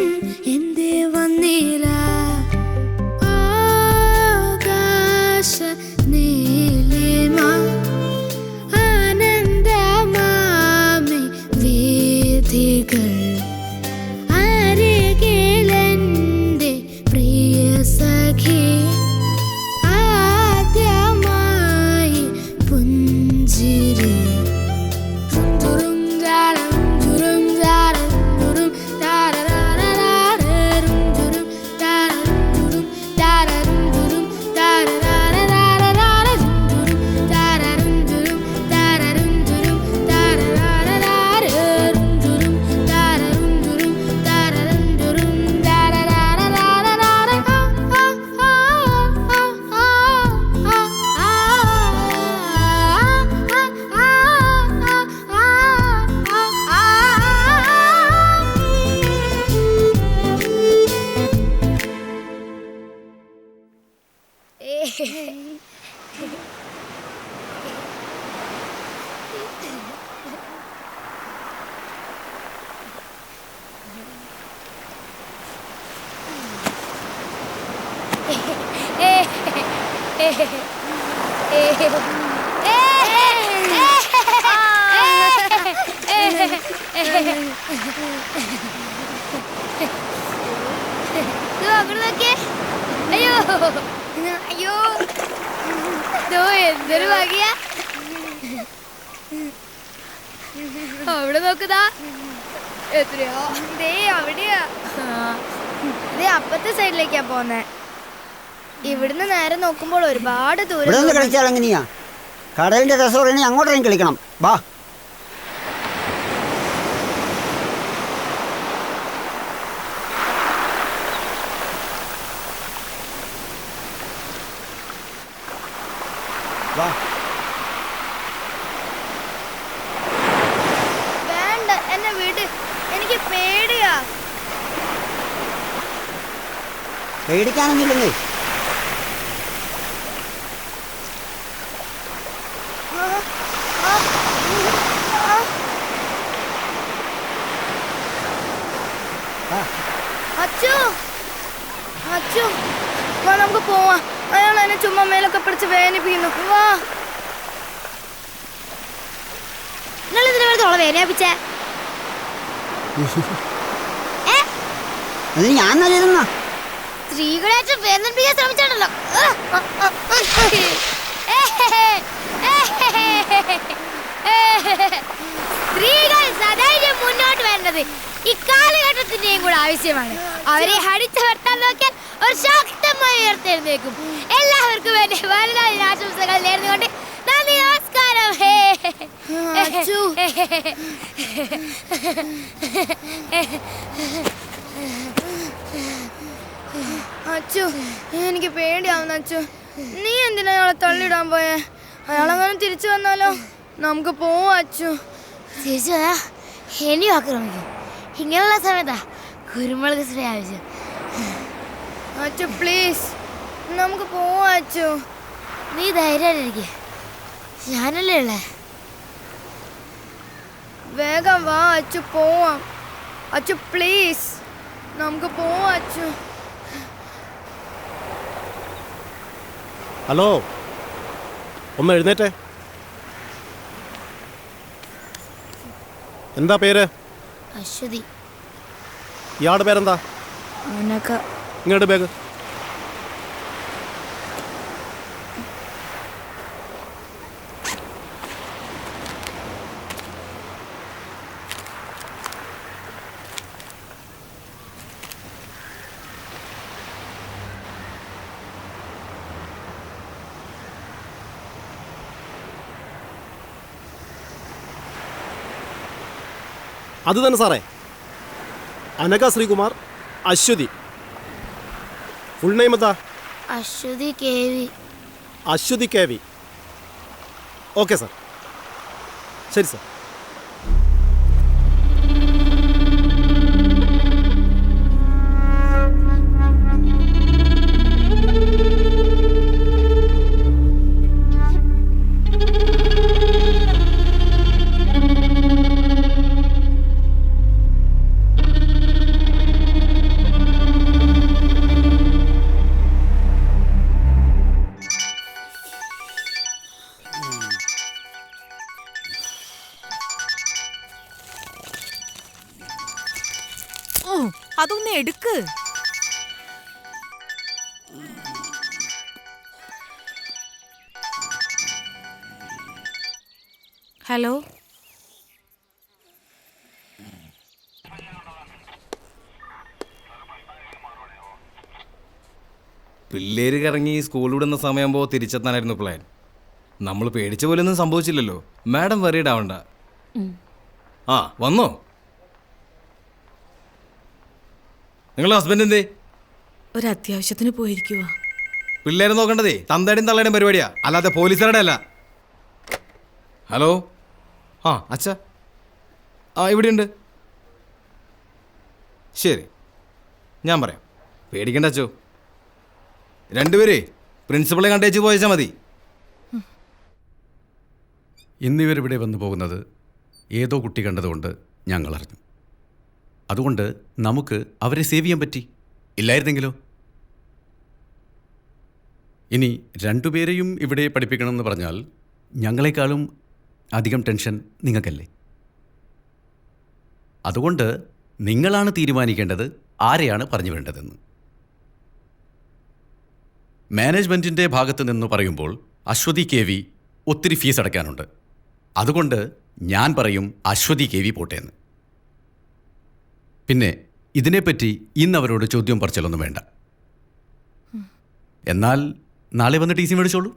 Speaker 4: എന്തേ വന്നില്ല. ആകാശ നീലിമ ആനന്ദമാമി വീഥികൾ അരികിലെന്റെ പ്രിയ സഖി ആദ്യമായി പുഞ്ചിരി. തുറും ജാരം തുറും ജാരം തുറും താരരാരരാരം തുറും താരം തുറും താരം തുറും താരരാരരാരം തുറും താരം തുറും താരം തുറും താരരാരരാരം തുറും താരം തുറും താരം തുറും താരരാരരാരം. അയ്യോ അയ്യോ, എന്തൊരു ഭാഗ്യ. അവിടെ നോക്കുതാ, എത്രയോ ദേ അവിടെയാ. ദേ അപ്പത്തെ സൈഡിലേക്കാ പോന്നെ. ഇവിടുന്ന് നേരെ നോക്കുമ്പോൾ ഒരുപാട് ദൂരം.
Speaker 12: കളിച്ചാൽ എങ്ങനെയാ? കടലിന്റെ രസം അങ്ങോട്ടേക്കും കളിക്കണം. വാ.
Speaker 4: വേണ്ട, എന്നെ വിട്, എനിക്ക് പേടിയാ.
Speaker 12: പേടിക്കാനൊന്നുമില്ലെന്നേ.
Speaker 4: അച്ചു, അച്ചു, വാ നമുക്ക് പോവാം. അയാൾ എന്നെ ചുമ്മാ മേലൊക്കെ പിടിച്ച് വേദനിപ്പിക്കുന്നു. വാ, നിങ്ങൾ ഇതിനെ വെറുതെ അവളെ വേദനിപ്പിച്ചേ?
Speaker 12: അത് ഞാൻ നല്ലതെന്നാ.
Speaker 4: സ്ത്രീകളെ വേദനിപ്പിക്കാൻ ശ്രമിച്ചിട്ടുണ്ടല്ലോ. സ്ത്രീകൾ സധൈര്യം മുന്നോട്ട് വരേണ്ടത് ഇക്കാലഘട്ടത്തിന്റെയും കൂടെ ആവശ്യമാണ്. അവരെ അടിച്ചമർത്താൻ നോക്കിയാൽ ഒരു ശക്തമായി ഉയർത്തെഴുന്നേക്കും. എല്ലാവർക്കും വേണ്ടി വനിതാ ദിനാശംസകൾ നേർന്നുകൊണ്ട് നന്ദി, നമസ്കാരം. അച്ചു, എനിക്ക് പേടിയാവുന്നു. അച്ചു, നീ എന്തിനാ അയാളെ തള്ളിയിടാൻ പോയേ? അയാളങ്ങനെ തിരിച്ചു വന്നാലോ? നമുക്ക് പോവാ അച്ചു. തിരിച്ചു വന്നാ ഇനിയും ആക്രമിക്കും. ഇങ്ങനെയുള്ള സമയത്താ കുരുമുളക് സ്പ്രേ ആവശ്യം. അച്ചു പ്ലീസ്, നമുക്ക് പോവാ അച്ചു. നീ ധൈര്യമായിട്ടിരിക്കെ, ഞാനല്ലേ ഉള്ളേ. വേഗം വാ അച്ചു, പോവാം. അച്ചു പ്ലീസ്, നമുക്ക് പോവാ അച്ചു.
Speaker 6: ഹലോ, ഒന്ന് എഴുന്നേറ്റേ. എന്താ പേര്?
Speaker 4: അശ്വതി.
Speaker 6: ഇയാളുടെ പേരെന്താ? ഇങ്ങോട്ട് ബാഗ്. അത് തന്നെ സാറേ, അനഘ ശ്രീകുമാർ, അശ്വതി. ഫുൾ നെയിം എന്താ?
Speaker 4: Aswathy K V.
Speaker 6: Aswathy K V. Okay sir, ശരി സാർ.
Speaker 3: അതൊന്ന് എടുക്ക്. ഹലോ,
Speaker 13: പിള്ളേര് കറങ്ങി സ്കൂൾ വിടുന്ന സമയമാകുമ്പോൾ തിരിച്ചെത്താനായിരുന്നു പ്ലാൻ. നമ്മൾ പേടിച്ച പോലൊന്നും സംഭവിച്ചില്ലല്ലോ. മാഡം വറീഡ് ആവണ്ട. ആ വന്നോ? നിങ്ങളുടെ ഹസ്ബൻഡ് എന്തേ?
Speaker 3: ഒരു അത്യാവശ്യത്തിന് പോയിരിക്കുവാ.
Speaker 13: പിള്ളേരെ നോക്കേണ്ടതേ തന്തയുടെയും തള്ളയുടെയും പരിപാടിയാ, അല്ലാതെ പോലീസുകാരുടെ അല്ല. ഹലോ, ആ അച്ഛാ, ആ ഇവിടെയുണ്ട്. ശരി, ഞാൻ പറയാം, പേടിക്കണ്ട അച്ചോ. രണ്ടുപേരേ പ്രിൻസിപ്പളെ കണ്ടേച്ച് പോയച്ചാൽ മതി.
Speaker 14: ഇന്നിവരിവിടെ വന്നു പോകുന്നത് ഏതോ കുട്ടി കണ്ടതുകൊണ്ട് ഞങ്ങൾ അറിഞ്ഞു. അതുകൊണ്ട് നമുക്ക് അവരെ സേവ് ചെയ്യാൻ പറ്റി. ഇല്ലായിരുന്നെങ്കിലോ? ഇനി രണ്ടുപേരെയും ഇവിടെ പഠിപ്പിക്കണമെന്ന് പറഞ്ഞാൽ ഞങ്ങളെക്കാളും അധികം ടെൻഷൻ നിങ്ങൾക്കല്ലേ? അതുകൊണ്ട് നിങ്ങളാണ് തീരുമാനിക്കേണ്ടത് ആരെയാണ് പറഞ്ഞു വേണ്ടതെന്ന്. മാനേജ്മെൻറ്റിൻ്റെ ഭാഗത്ത് നിന്ന് പറയുമ്പോൾ അശ്വതി കെ വി ഒത്തിരി ഫീസ് അടയ്ക്കാനുണ്ട്. അതുകൊണ്ട് ഞാൻ പറയും അശ്വതി കെ വി പോട്ടേന്ന്. പിന്നെ ഇതിനെപ്പറ്റി ഇന്ന് അവരോട് ചോദ്യം പറച്ചിലൊന്നും വേണ്ട. എന്നാൽ നാളെ വന്ന് ടി സി മേടിച്ചോളൂ.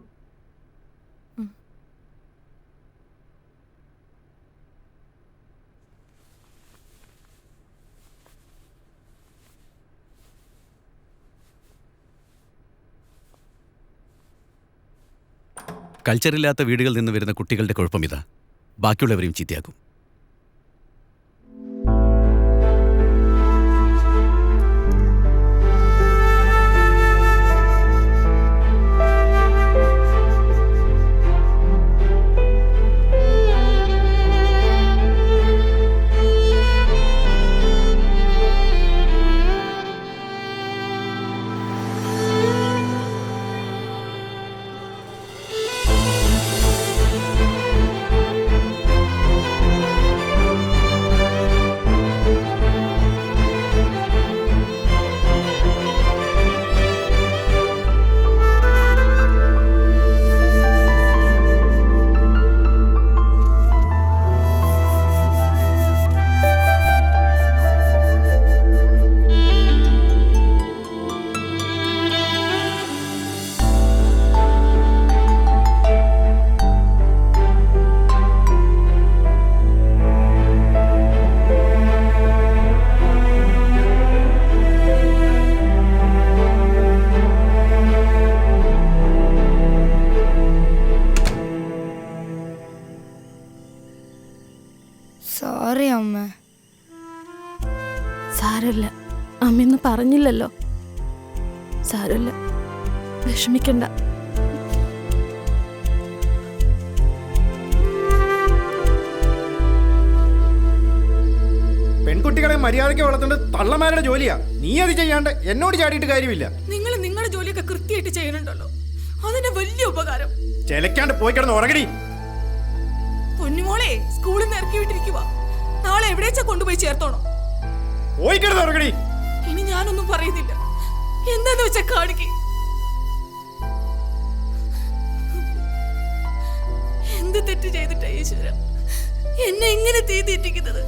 Speaker 14: കൾച്ചറില്ലാത്ത വീടുകളിൽ നിന്ന് വരുന്ന കുട്ടികളുടെ കുഴപ്പമിതാ, ബാക്കിയുള്ളവരെയും ചീത്തയാക്കും.
Speaker 5: സാരമില്ല, അമ്മയൊന്നും പറഞ്ഞില്ലല്ലോ. സാരമില്ല, വിഷമിക്കണ്ട.
Speaker 15: പെൺകുട്ടികളെ മര്യാദയ്ക്ക് വളർത്തേണ്ടത് തള്ളമാരുടെ ജോലിയാ. നീ അത് ചെയ്യാണ്ട് എന്നോട് ചാടിയിട്ട് കാര്യമില്ല.
Speaker 3: നിങ്ങൾ നിങ്ങളുടെ ജോലിയൊക്കെ കൃത്യമായിട്ട് ചെയ്യുന്നുണ്ടല്ലോ, അതിന്റെ വലിയ ഉപകാരം.
Speaker 15: ചെലക്കാണ്ട് പോയി കിടന്ന് ഉറങ്ങടി.
Speaker 3: പൊന്നുമോളെ സ്കൂളിൽ നിന്ന് ഇറക്കി വിട്ടിരിക്കുക, നാളെ എവിടേച്ചാ കൊണ്ടുപോയി ചേർത്തോണം.
Speaker 15: പോയി കിടന്ന് ഉറങ്ങടി.
Speaker 3: ഇനി ഞാനൊന്നും പറയുന്നില്ല, എന്താന്ന് വെച്ചാ കാണിക്ക്. എന്ത് തെറ്റ് ചെയ്തിട്ടാ ഈശ്വര എന്നെ എങ്ങനെ തീറ്റിക്കുന്നത്?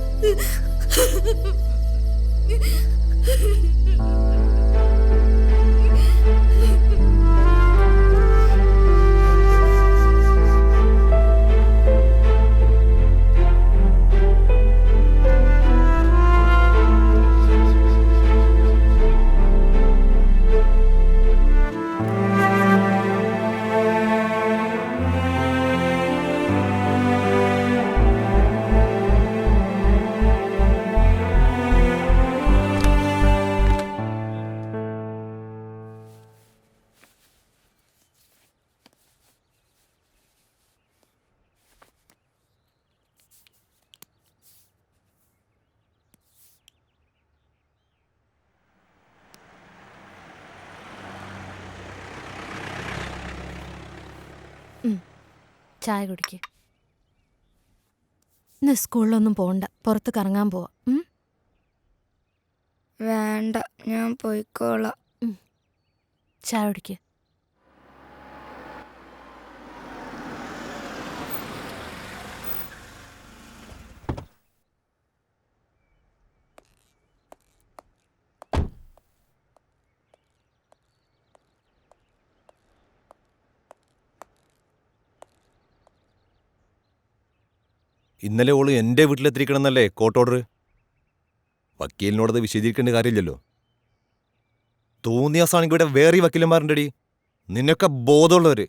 Speaker 5: ചായ കുടിക്ക്. ഇന്ന് സ്കൂളിലൊന്നും പോണ്ട, പുറത്ത് കറങ്ങാൻ പോവാ.
Speaker 4: വേണ്ട, ഞാൻ പോയിക്കോളാം.
Speaker 5: ചായ കുടിക്ക്.
Speaker 16: ഇന്നലെ ഓള് എൻ്റെ വീട്ടിലെത്തിരിക്കണമെന്നല്ലേ കോർട്ട് ഓർഡർ? വക്കീലിനോടത് വിശദീകരിക്കേണ്ട കാര്യമില്ലല്ലോ. തോന്നിയാസാണെങ്കിൽ ഇവിടെ വേറെ വക്കീലന്മാരുണ്ടടി, നിന്നൊക്കെ ബോധമുള്ളവര്.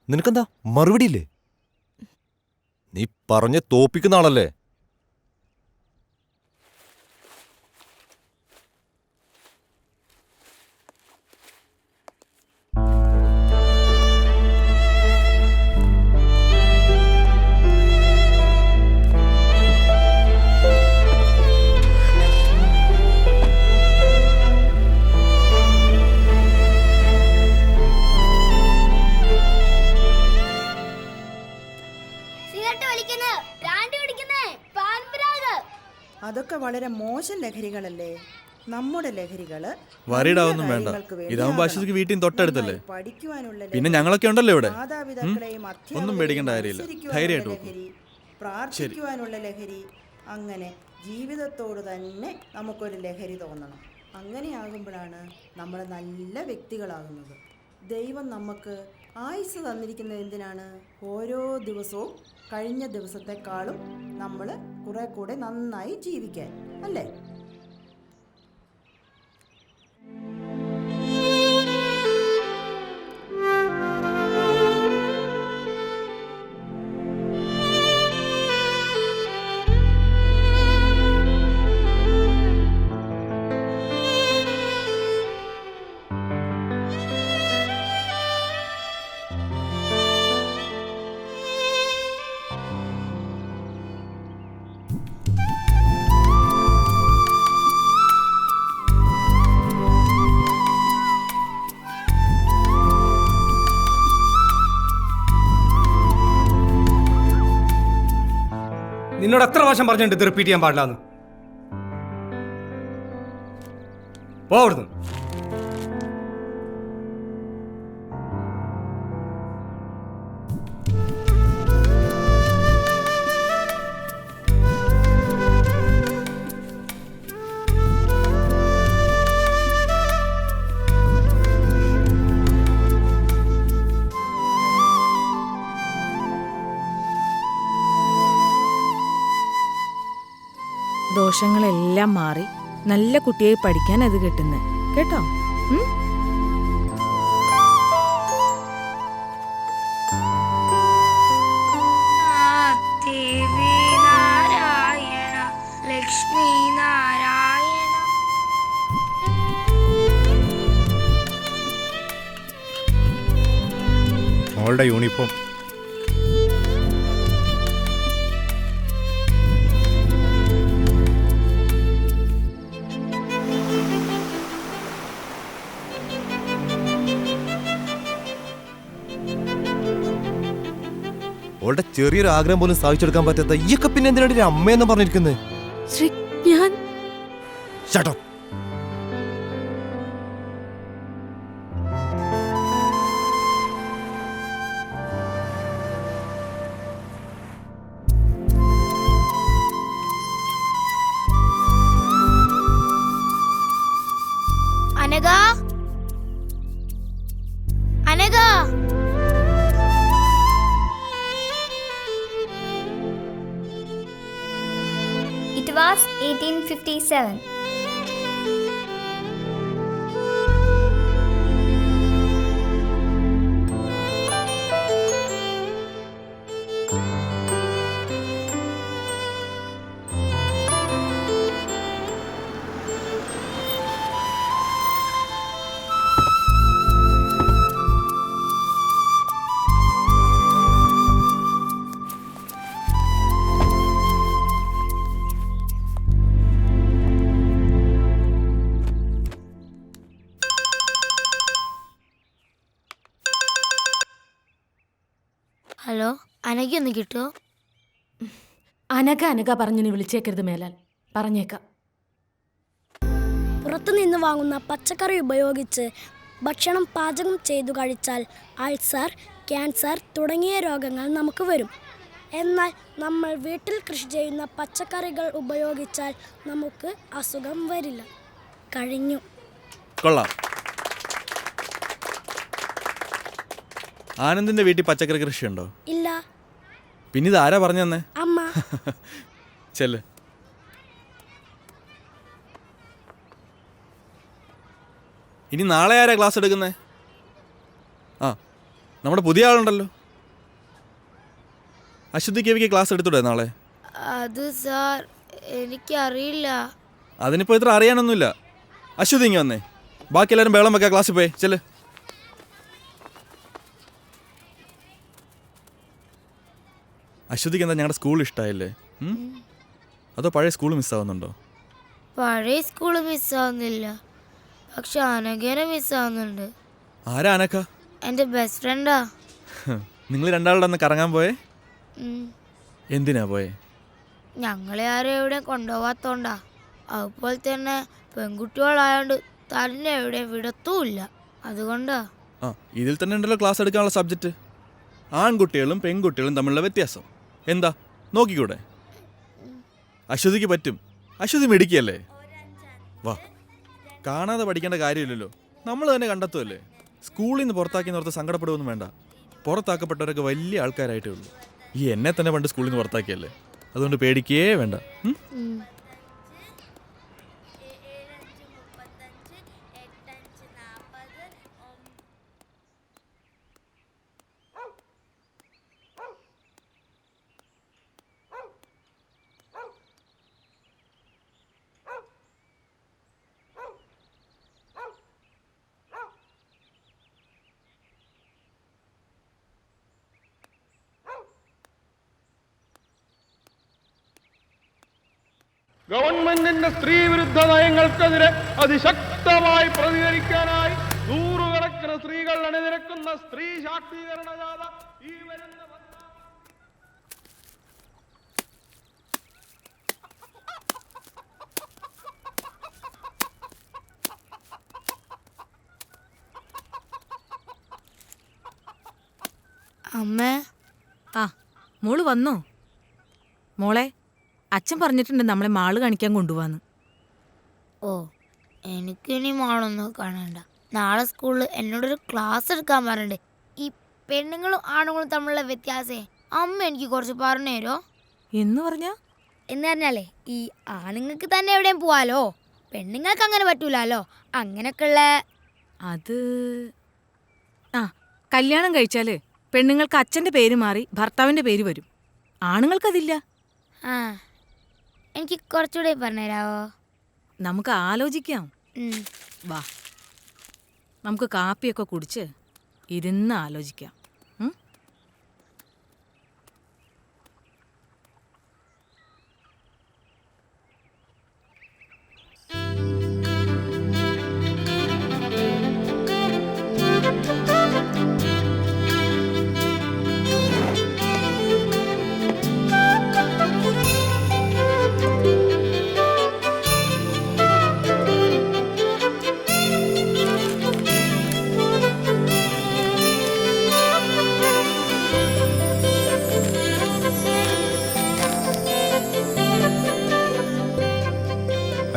Speaker 16: നിനക്കെന്താ മറുപടിയില്ലേ? നീ പറഞ്ഞ് തോപ്പിക്കുന്ന ആളല്ലേ?
Speaker 17: അതൊക്കെ വളരെ മോശം ലഹരികളല്ലേ. നമ്മുടെ ലഹരികള്
Speaker 18: വരീടാവൊന്നും വേണ്ട, ഇതാവുമ്പോ ആശുപത്രിക്ക് വീട്ടിൽ തൊട്ടടുത്തല്ലേ. പിന്നെ ഞങ്ങളൊക്കെ ഉണ്ടല്ലോ ഇവിടെ. ഒന്നും പേടിക്കേണ്ട കാര്യമില്ല, ധൈര്യമായിട്ട് പോകും.
Speaker 17: പ്രാർത്ഥിക്കുവാനുള്ള ലഹരി, അങ്ങനെ ജീവിതത്തോട് തന്നെ നമുക്കൊരു ലഹരി തോന്നണം. അങ്ങനെയാകുമ്പോഴാണ് നമ്മൾ നല്ല വ്യക്തികളാകുന്നത്. ദൈവം നമുക്ക് ആയുസ് തന്നിരിക്കുന്നത് എന്തിനാണ്? ഓരോ ദിവസവും കഴിഞ്ഞ ദിവസത്തെക്കാളും നമ്മൾ കുറെ കൂടെ നന്നായി ജീവിക്കാൻ, അല്ലേ?
Speaker 7: നിന്നോട് എത്ര പ്രാവശ്യം പറഞ്ഞിട്ടുണ്ട് ഇത് റിപ്പീറ്റ് ചെയ്യാൻ പാടില്ലാന്ന്? പോ അവിടുന്ന്.
Speaker 3: ദോഷങ്ങളെല്ലാം മാറി നല്ല കുട്ടിയായി പഠിക്കാൻ അത് കിട്ടുന്നത് കേട്ടോ.
Speaker 4: ദേവി നാരായണ ലക്ഷ്മി
Speaker 18: മോളുടെ യൂണിഫോം.
Speaker 16: അവളുടെ ചെറിയൊരു ആഗ്രഹം പോലും സാധിച്ചെടുക്കാൻ പറ്റാത്ത ഈയൊക്കെ പിന്നെ എന്തിനാണ് ഒരു അമ്മയെന്ന് പറഞ്ഞിരിക്കുന്നത്?
Speaker 5: ഞാൻ
Speaker 16: Shut up.
Speaker 4: Anagha, Anagha,
Speaker 19: It was 1857.
Speaker 4: Hello, അനഘയൊന്ന് കിട്ടുമോ?
Speaker 5: അനഘ പറഞ്ഞു നീ വിളിച്ചേക്കരുത് മേലാൽ. പറഞ്ഞേക്കാം.
Speaker 20: പുറത്തുനിന്ന് വാങ്ങുന്ന പച്ചക്കറി ഉപയോഗിച്ച് ഭക്ഷണം പാചകം ചെയ്തു കഴിച്ചാൽ അൾസർ, ക്യാൻസർ തുടങ്ങിയ രോഗങ്ങൾ നമുക്ക് വരും. എന്നാൽ നമ്മൾ വീട്ടിൽ കൃഷി ചെയ്യുന്ന പച്ചക്കറികൾ ഉപയോഗിച്ചാൽ നമുക്ക് അസുഖം വരില്ല. കഴിഞ്ഞു.
Speaker 18: കൊള്ളാം. ആനന്ദിന്റെ വീട്ടിൽ പച്ചക്കറി കൃഷിയുണ്ടോ?
Speaker 20: ഇല്ല.
Speaker 18: പിന്നെ ഇത് ആരാ പറഞ്ഞു തന്നെ?
Speaker 20: അമ്മ.
Speaker 18: ചെല്ല്. ഇനി നാളെ ആരാ ക്ലാസ് എടുക്കുന്നേ? ആ, നമ്മുടെ പുതിയ ആളുണ്ടല്ലോ. അശ്വതി കേവിക്ക് ക്ലാസ് എടുത്തൂടെ നാളെ?
Speaker 4: അത് സാർ, എനിക്കറിയില്ല.
Speaker 18: അതിനിപ്പോൾ ഇത്ര അറിയാനൊന്നുമില്ല. അശ്വതി ഇങ്ങ് വന്നേ. ബാക്കി എല്ലാവരും ബേളം വെക്കാം, ക്ലാസ്സിൽ പോയി ചെല്ല്. അശ്വതിക്ക് എന്താ ഞങ്ങളുടെ സ്കൂൾ ഇഷ്ടമായില്ലേ? അതോ പഴയ സ്കൂൾ മിസ്സാവുന്നുണ്ടോ?
Speaker 4: പഴയ സ്കൂള് മിസ്സാവുന്നില്ല, പക്ഷെ അനഘേനെ മിസ്സാവുന്നുണ്ട്.
Speaker 18: ആരാ അനക്ക?
Speaker 4: എൻ്റെ ബെസ്റ്റ് ഫ്രണ്ടാ.
Speaker 18: നിങ്ങൾ രണ്ടാളുടെ അന്ന് കറങ്ങാൻ പോയേ? എന്തിനാ പോയേ?
Speaker 4: ഞങ്ങളെ ആരും എവിടെ കൊണ്ടുപോകാത്തോണ്ടാ. അതുപോലെ തന്നെ പെൺകുട്ടികളായോണ്ട് തന്നെ എവിടെ വിടത്തുമില്ല, അതുകൊണ്ടാ.
Speaker 18: ആ, ഇതിൽ തന്നെ ഉണ്ടല്ലോ ക്ലാസ് എടുക്കാനുള്ള സബ്ജക്റ്റ്. ആൺകുട്ടികളും പെൺകുട്ടികളും തമ്മിലുള്ള വ്യത്യാസം എന്താ നോക്കിക്കൂടെ? അശ്വതിക്ക് പറ്റും. അശ്വതി മിടുക്കിയല്ലേ? വാ, കാണാതെ പഠിക്കേണ്ട കാര്യമില്ലല്ലോ, നമ്മൾ തന്നെ കണ്ടെത്തുമല്ലേ. സ്കൂളിൽ നിന്ന് പുറത്താക്കി ഓർത്ത് സങ്കടപ്പെടുകയൊന്നും വേണ്ട. പുറത്താക്കപ്പെട്ടവരൊക്കെ വലിയ ആൾക്കാരായിട്ടേ ഉള്ളൂ. ഈ എന്നെ തന്നെ പണ്ട് സ്കൂളിൽ നിന്ന് പുറത്താക്കിയല്ലേ, അതുകൊണ്ട് പേടിക്കേ വേണ്ട.
Speaker 21: ഗവൺമെന്റിന്റെ സ്ത്രീ വിരുദ്ധ നയങ്ങൾക്കെതിരെ അതിശക്തമായി പ്രതികരിക്കാനായി നൂറുകണക്കിന് സ്ത്രീകൾ അണിനിരക്കുന്ന സ്ത്രീ ശാക്തീകരണ ജാഥ ഈ വരുന്ന
Speaker 3: അമ്മേ. ആ, മോള് വന്നോ? മോളെ, അച്ഛൻ പറഞ്ഞിട്ടുണ്ട് നമ്മളെ മാള് കാണിക്കാൻ കൊണ്ടുപോവാന്ന്.
Speaker 4: ഓ, എനിക്കിനി മാളൊന്നും കാണണ്ട. നാളെ സ്കൂളിൽ എന്നോടൊരു ക്ലാസ് എടുക്കാൻ പറഞ്ഞിട്ടുണ്ട്. ഈ പെണ്ണുങ്ങളും ആണുങ്ങളും തമ്മിലുള്ള വ്യത്യാസേ അമ്മ എനിക്ക് കുറച്ച് പറഞ്ഞു തരോ?
Speaker 3: എന്ന്
Speaker 4: പറഞ്ഞാലേ, ഈ ആണുങ്ങൾക്ക് തന്നെ എവിടെയും പോവാലോ, പെണ്ണുങ്ങൾക്ക് അങ്ങനെ പറ്റൂലോ. അങ്ങനെയൊക്കെയുള്ള
Speaker 3: അത് കല്യാണം കഴിച്ചാല് പെണ്ണുങ്ങൾക്ക് അച്ഛൻ്റെ പേര് മാറി ഭർത്താവിൻ്റെ പേര് വരും. ആണുങ്ങൾക്കതില്ല.
Speaker 4: എനിക്ക് കുറച്ചുകൂടെ പറഞ്ഞുതരാവോ?
Speaker 3: നമുക്ക് ആലോചിക്കാം. വാ, നമുക്ക് കാപ്പിയൊക്കെ കുടിച്ച് ഇരുന്ന് ആലോചിക്കാം.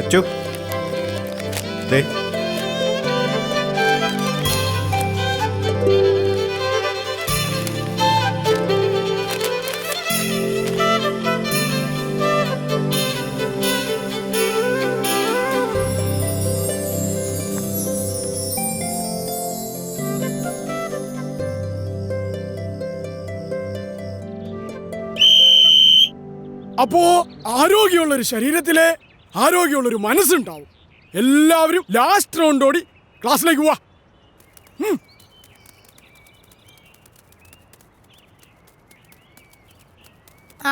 Speaker 15: അച്ചു ദേ
Speaker 2: അപ്പോ ആരോഗ്യമുള്ള ഒരു ശരീരത്തിലെ ആരോഗ്യമുള്ള ഒരു മനസ്സുണ്ടാവും. എല്ലാവരും ലാസ്റ്റ് റൗണ്ട് ഓടി ക്ലാസ്സിലേക്ക് പോവാ.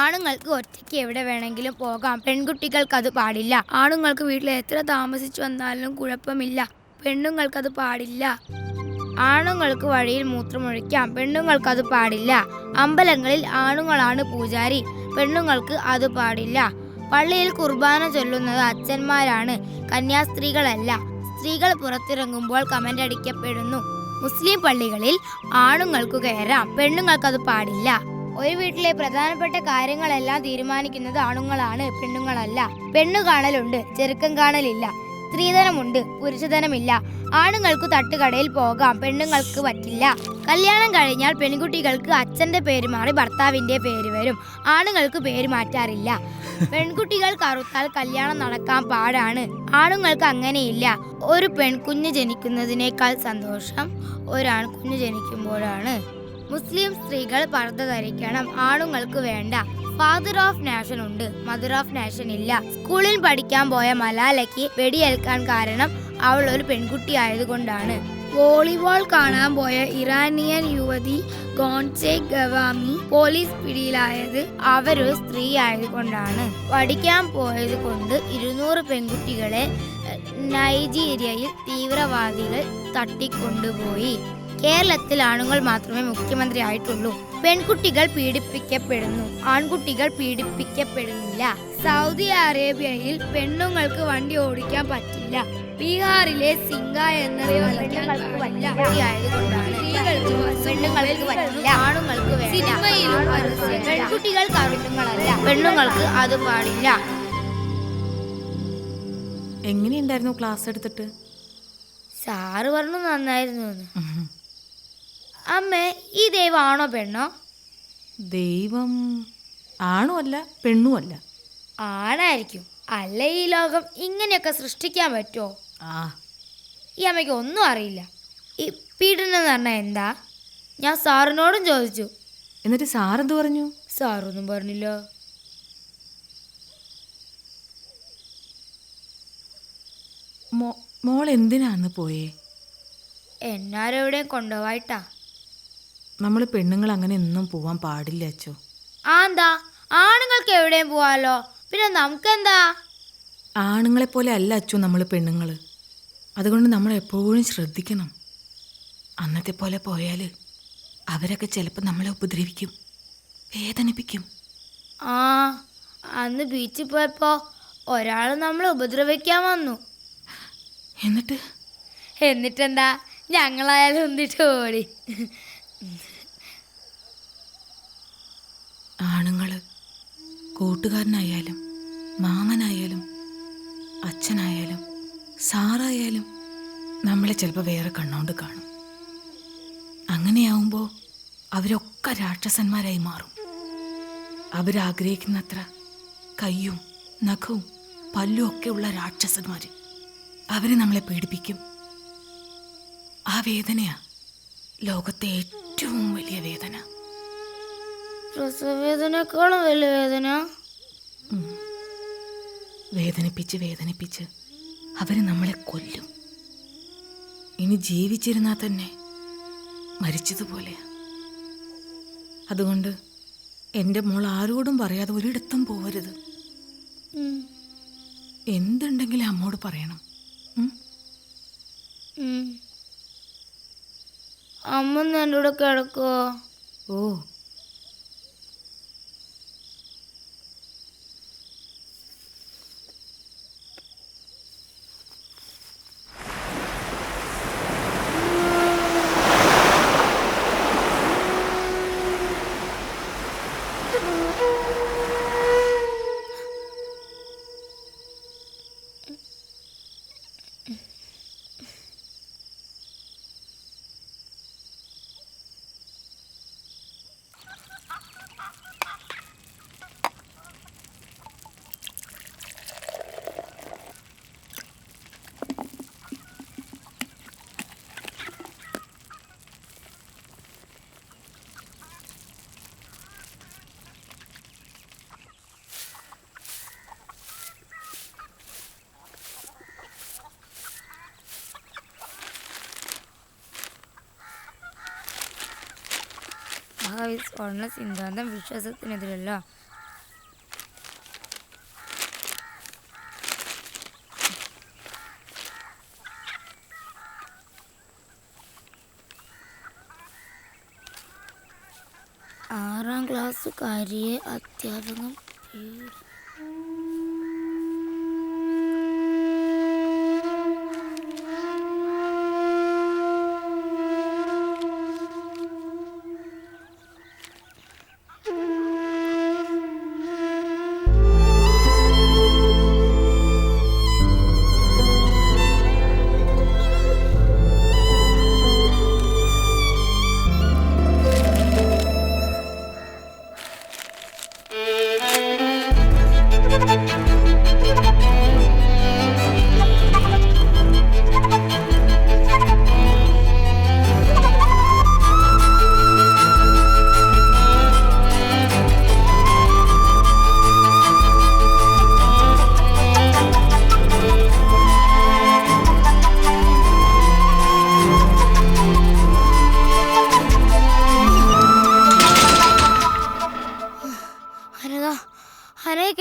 Speaker 4: ആണുങ്ങൾക്ക് ഒറ്റയ്ക്ക് എവിടെ വേണമെങ്കിലും പോകാം, പെൺകുട്ടികൾക്ക് അത് പാടില്ല. ആണുങ്ങൾക്ക് വീട്ടിൽ എത്ര താമസിച്ചു വന്നാലും കുഴപ്പമില്ല, പെണ്ണുങ്ങൾക്കത് പാടില്ല. ആണുങ്ങൾക്ക് വഴിയിൽ മൂത്രമൊഴിക്കാം, പെണ്ണുങ്ങൾക്കത് പാടില്ല. അമ്പലങ്ങളിൽ ആണുങ്ങളാണ് പൂജാരി, പെണ്ണുങ്ങൾക്ക് അത് പാടില്ല. പള്ളിയിൽ കുർബാന ചൊല്ലുന്നത് അച്ഛന്മാരാണ്, കന്യാസ്ത്രീകളല്ല. സ്ത്രീകൾ പുറത്തിറങ്ങുമ്പോൾ കമന്റ് അടിക്കപ്പെടുന്നു. മുസ്ലിം പള്ളികളിൽ ആണുങ്ങൾക്ക് കയറാം, പെണ്ണുങ്ങൾക്കത് പാടില്ല. ഒരു വീട്ടിലെ പ്രധാനപ്പെട്ട കാര്യങ്ങളെല്ലാം തീരുമാനിക്കുന്നത് ആണുങ്ങളാണ്, പെണ്ണുങ്ങളല്ല. പെണ്ണു കാണലുണ്ട്, ചെറുക്കം കാണലില്ല. സ്ത്രീധനമുണ്ട്, പുരുഷധനമില്ല. ആണുങ്ങൾക്ക് തട്ടുകടയിൽ പോകാം, പെണ്ണുങ്ങൾക്ക് പറ്റില്ല. കല്യാണം കഴിഞ്ഞാൽ പെൺകുട്ടികൾക്ക് അച്ഛന്റെ പേര് മാറി ഭർത്താവിന്റെ പേര് വരും, ആണുങ്ങൾക്ക് പേര് മാറ്റാറില്ല. പെൺകുട്ടികൾ കറുത്താൽ കല്യാണം നടക്കാൻ പാടാണ്, ആണുങ്ങൾക്ക് അങ്ങനെയില്ല. ഒരു പെൺകുഞ്ഞ് ജനിക്കുന്നതിനേക്കാൾ സന്തോഷം ഒരാൺകുഞ്ഞ് ജനിക്കുമ്പോഴാണ്. മുസ്ലിം സ്ത്രീകൾ പർദ്ദ ധരിക്കണം, ആണുങ്ങൾക്ക് വേണ്ട. ഫാദർ ഓഫ് നാഷൻ ഉണ്ട്, മദർ ഓഫ് നാഷൻ ഇല്ല. സ്കൂളിൽ പഠിക്കാൻ പോയ മലാലയ്ക്ക് വെടിയേൽക്കാൻ കാരണം അവൾ ഒരു പെൺകുട്ടി ആയതുകൊണ്ടാണ്. വോളിബോൾ കാണാൻ പോയ ഇറാനിയൻ യുവതി ഗോൺസെ ഗവാമി പോലീസ് പിടിയിലായത് അവരൊരു സ്ത്രീ ആയതുകൊണ്ടാണ്. പഠിക്കാൻ പോയത് കൊണ്ട് 200 പെൺകുട്ടികളെ നൈജീരിയയിൽ തീവ്രവാദികൾ തട്ടിക്കൊണ്ടുപോയി. കേരളത്തിൽ ആണുങ്ങൾ മാത്രമേ മുഖ്യമന്ത്രി ആയിട്ടുള്ളൂ. പെൺകുട്ടികൾ പീഡിപ്പിക്കപ്പെടുന്നു, ആൺകുട്ടികൾ പീഡിപ്പിക്കപ്പെടുന്നില്ല. സൗദി അറേബ്യയിൽ പെണ്ണുങ്ങൾക്ക് വണ്ടി ഓടിക്കാൻ പറ്റില്ല. ബീഹാറിലെ സിംഗ പെണ്ണുങ്ങൾക്ക് പറ്റില്ല, ആണുങ്ങൾക്ക് വേണ്ട. സിനിമയിലും പെൺകുട്ടികൾ കറുപ്പുകളല്ല, പെണ്ണുങ്ങൾക്ക് അത് പാടില്ല.
Speaker 3: എങ്ങനെയുണ്ടായിരുന്നു ക്ലാസ് എടുത്തിട്ട്?
Speaker 4: സാറ് പറഞ്ഞു നന്നായിരുന്നു. അമ്മേ, ഈ ദൈവം ആണോ പെണ്ണോ?
Speaker 3: ദൈവം ആണും അല്ല പെണ്ണും അല്ല.
Speaker 4: ആണായിരിക്കും, അല്ല ഈ ലോകം ഇങ്ങനെയൊക്കെ സൃഷ്ടിക്കാൻ പറ്റുമോ? ഈ അമ്മയ്ക്ക് ഒന്നും അറിയില്ല. ഈ പീഡനം എന്ന് പറഞ്ഞാൽ എന്താ? ഞാൻ സാറിനോടും ചോദിച്ചു.
Speaker 3: എന്നിട്ട് സാറെന്ത് പറഞ്ഞു?
Speaker 4: സാറൊന്നും പറഞ്ഞില്ല.
Speaker 3: മോൾ എന്തിനാന്ന് പോയേ?
Speaker 4: എന്നാരെവിടെയും കൊണ്ടുപോയിട്ടാ.
Speaker 3: നമ്മൾ പെണ്ണുങ്ങൾ അങ്ങനെ ഒന്നും പോവാൻ പാടില്ല അച്ചോ.
Speaker 4: എന്താ, ആണുങ്ങൾക്ക് എവിടെയും പോവാലോ, പിന്നെ നമുക്കെന്താ?
Speaker 3: ആണുങ്ങളെ പോലെ അല്ല അച്ചു നമ്മൾ പെണ്ണുങ്ങൾ. അതുകൊണ്ട് നമ്മൾ എപ്പോഴും ശ്രദ്ധിക്കണം. അന്നത്തെ പോലെ പോയാൽ അവരൊക്കെ ചിലപ്പോൾ നമ്മളെ ഉപദ്രവിക്കും, വേദനിപ്പിക്കും.
Speaker 4: അന്ന് ബീച്ചിൽ പോയപ്പോ ഒരാൾ നമ്മളെ ഉപദ്രവിക്കാൻ വന്നു. എന്നിട്ടെന്താ, ഞങ്ങളായാലും ഒന്നിട്ട് ഓടി.
Speaker 3: ആണുങ്ങൾ കൂട്ടുകാരനായാലും മാമനായാലും അച്ഛനായാലും സാറായാലും നമ്മളെ ചിലപ്പോൾ വേറെ കണ്ണുകൊണ്ട് കാണും. അങ്ങനെയാവുമ്പോൾ അവരൊക്കെ രാക്ഷസന്മാരായി മാറും. അവരാഗ്രഹിക്കുന്നത്ര കയ്യും നഖവും പല്ലും ഒക്കെ ഉള്ള രാക്ഷസന്മാർ അവരെ നമ്മളെ പീഡിപ്പിക്കും. ആ വേദനയാ ലോകത്തെ ഏറ്റവും വലിയ വേദന.
Speaker 4: പ്രസവവേദനേക്കാളും വലിയ വേദന.
Speaker 3: വേദനിപ്പിച്ച് വേദനിപ്പിച്ച് അവർ നമ്മളെ കൊല്ലും. ഇനി ജീവിച്ചിരുന്നാൽ തന്നെ മരിച്ചതുപോലെയാ. അതുകൊണ്ട് എൻ്റെ മോൾ ആരോടും പറയാതെ ഒരിടത്തും പോവരുത്. എന്തുണ്ടെങ്കിലും അമ്മോട് പറയണം.
Speaker 4: അമ്മ എൻ്റെ കൂടെ കിടക്കുവോ?
Speaker 3: ഓ,
Speaker 4: ഈ സ്വർണ്ണ സിദ്ധാന്തം വിശ്വാസത്തിനെതിരല്ല. ആറാം ക്ലാസ്സുകാരിയെ അധ്യാപകൻ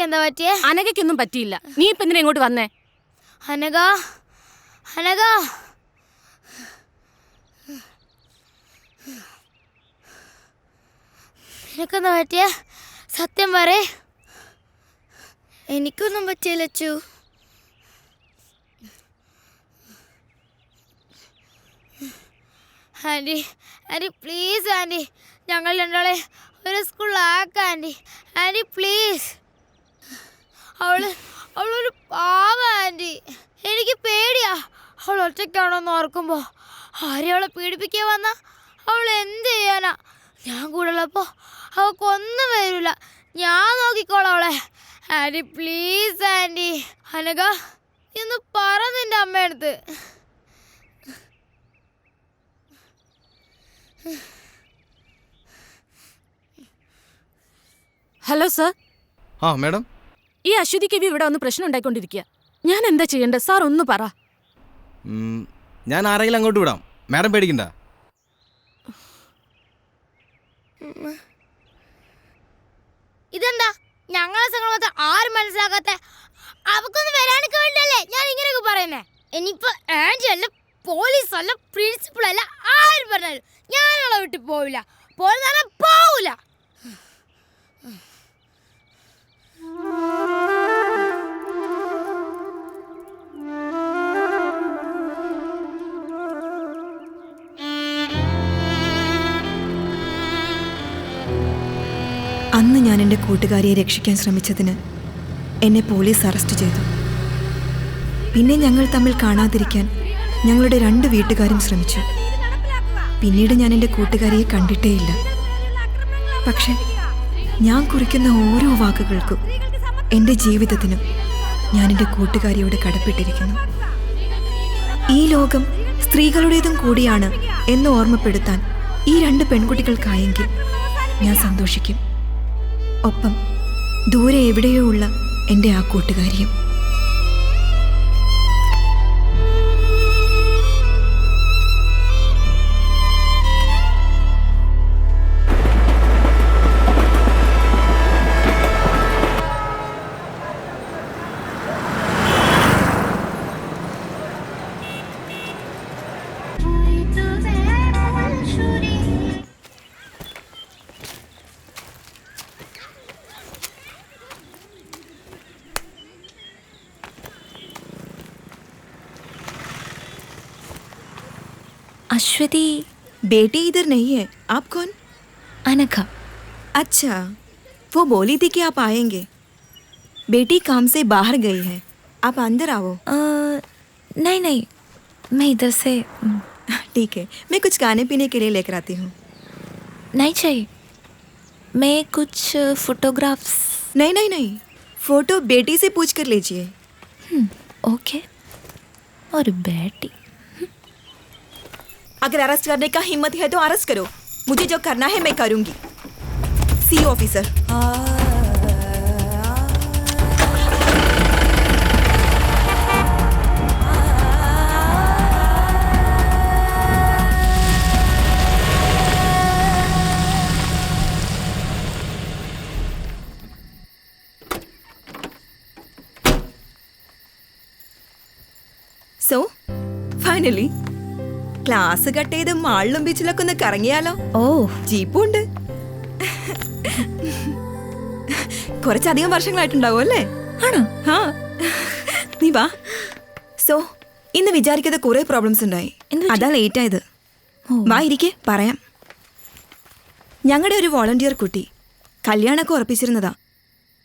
Speaker 4: എന്താ പറ്റിയേ?
Speaker 5: അനഘയ്ക്കൊന്നും പറ്റിയില്ല. നീ ഇപ്പൊ എന്തിനാ ഇങ്ങോട്ട് വന്നേ?
Speaker 4: അനഘ, അനഘ, നിനക്കെന്താ പറ്റിയേ? സത്യം പറ. എനിക്കൊന്നും പറ്റിയില്ല Achu. Aunty, aunty please aunty, ഞങ്ങൾ രണ്ടാളെ ഒരു സ്കൂളിലാക്കാം ആൻറ്റി. Aunty please. അവളൊരു പാവ ആൻറ്റി. എനിക്ക് പേടിയാ. അവൾ ഒറ്റയ്ക്കാണോന്ന് ഓർക്കുമ്പോൾ ആരെയും അവളെ പീഡിപ്പിക്കാൻ വന്നാ അവൾ എന്ത് ചെയ്യാനാ? ഞാൻ കൂടെ ഉള്ളപ്പോൾ അവൾക്കൊന്നും വരില്ല. ഞാൻ നോക്കിക്കോളാം അവളെ. Anti please anti. അനഘ ഇന്ന് പറ നിന്റെ അമ്മയടുത്ത്.
Speaker 5: Hello sir.
Speaker 13: ആ മാഡം,
Speaker 5: ഈ അശ്വതി കവി ഇവിടെ വന്ന് പ്രശ്നം ഉണ്ടായിക്കൊണ്ടിരിക്കുക. ഞാൻ എന്താ ചെയ്യേണ്ടത് സാർ? ഒന്ന് പറ.
Speaker 13: ഞാൻ ആരെങ്കിലും അങ്ങോട്ട് വിടാം, മാഡം പേടിക്കണ്ട.
Speaker 4: ഇതെന്താ ഞങ്ങളെ സംഘം ആരും മനസ്സിലാക്കാത്ത? അവക്കൊന്നും വരാനൊക്കെ വേണ്ടല്ലേ ഞാൻ ഇങ്ങനെയൊക്കെ പറയുന്നേ. ഇനിയിപ്പോ ആന്റി അല്ല, പോലീസ് അല്ല, പ്രിൻസിപ്പൾ അല്ല, ആരും പറഞ്ഞാലും ഞാനുള്ള വിട്ട് പോവില്ല. പോവില്ല.
Speaker 10: അന്ന് ഞാൻ എൻ്റെ കൂട്ടുകാരിയെ രക്ഷിക്കാൻ ശ്രമിച്ചതിന് എന്നെ പോലീസ് അറസ്റ്റ് ചെയ്തു. പിന്നെ ഞങ്ങൾ തമ്മിൽ കാണാതിരിക്കാൻ ഞങ്ങളുടെ 2 വീട്ടുകാരും ശ്രമിച്ചു. പിന്നീട് ഞാൻ എൻ്റെ കൂട്ടുകാരിയെ കണ്ടിട്ടേയില്ല. പക്ഷെ ഞാൻ കുറിക്കുന്ന ഓരോ വാക്കുകൾക്കും, എൻ്റെ ജീവിതത്തിനും ഞാൻ എൻ്റെ കൂട്ടുകാരിയോട് കടപ്പെട്ടിരിക്കുന്നു. ഈ ലോകം സ്ത്രീകളുടേതും കൂടിയാണ് എന്ന് ഓർമ്മപ്പെടുത്താൻ ഈ 2 പെൺകുട്ടികൾക്കായെങ്കിൽ ഞാൻ സന്തോഷിക്കും. ഒപ്പം ദൂരെ എവിടെയോ ഉള്ള എൻ്റെ ആ കൂട്ടുകാരിയും.
Speaker 20: अश्वती
Speaker 10: बेटी इधर नहीं है. आप कौन?
Speaker 20: अनघा.
Speaker 10: अच्छा, वो बोली थी कि आप आएंगे. बेटी काम से बाहर गई है, आप अंदर आओ.
Speaker 20: नहीं नहीं, मैं इधर से.
Speaker 10: ठीक है, मैं कुछ खाने पीने के लिए लेकर आती हूँ.
Speaker 20: नहीं चाहिए, मैं कुछ फोटोग्राफ्स.
Speaker 10: नहीं नहीं नहीं, फोटो बेटी से पूछ कर लीजिए.
Speaker 20: ओके. और बेटी,
Speaker 10: अगर अरेस्ट करने का हिम्मत है तो अरेस्ट करो. मुझे जो करना है मैं करूंगी. C officer. Finally class cut ചെയ്ത് മാളിലും ബീച്ചിലൊക്കെ ഒന്ന് കറങ്ങിയാലോ? ഓ, ജീപ്പും ഉണ്ട്. കുറച്ചധികം വർഷങ്ങളായിട്ടുണ്ടാവും അല്ലേ? ആണോ? ആ, നീ വാ. സോ ഇന്ന് വിചാരിക്കാതെ കുറെ പ്രോബ്ലംസ് ഉണ്ടായി. അതാ ലേറ്റ് ആയത്. വാ ഇരിക്കെ, പറയാം. ഞങ്ങളുടെ ഒരു വോളണ്ടിയർ കുട്ടി കല്യാണമൊക്കെ ഉറപ്പിച്ചിരുന്നതാ.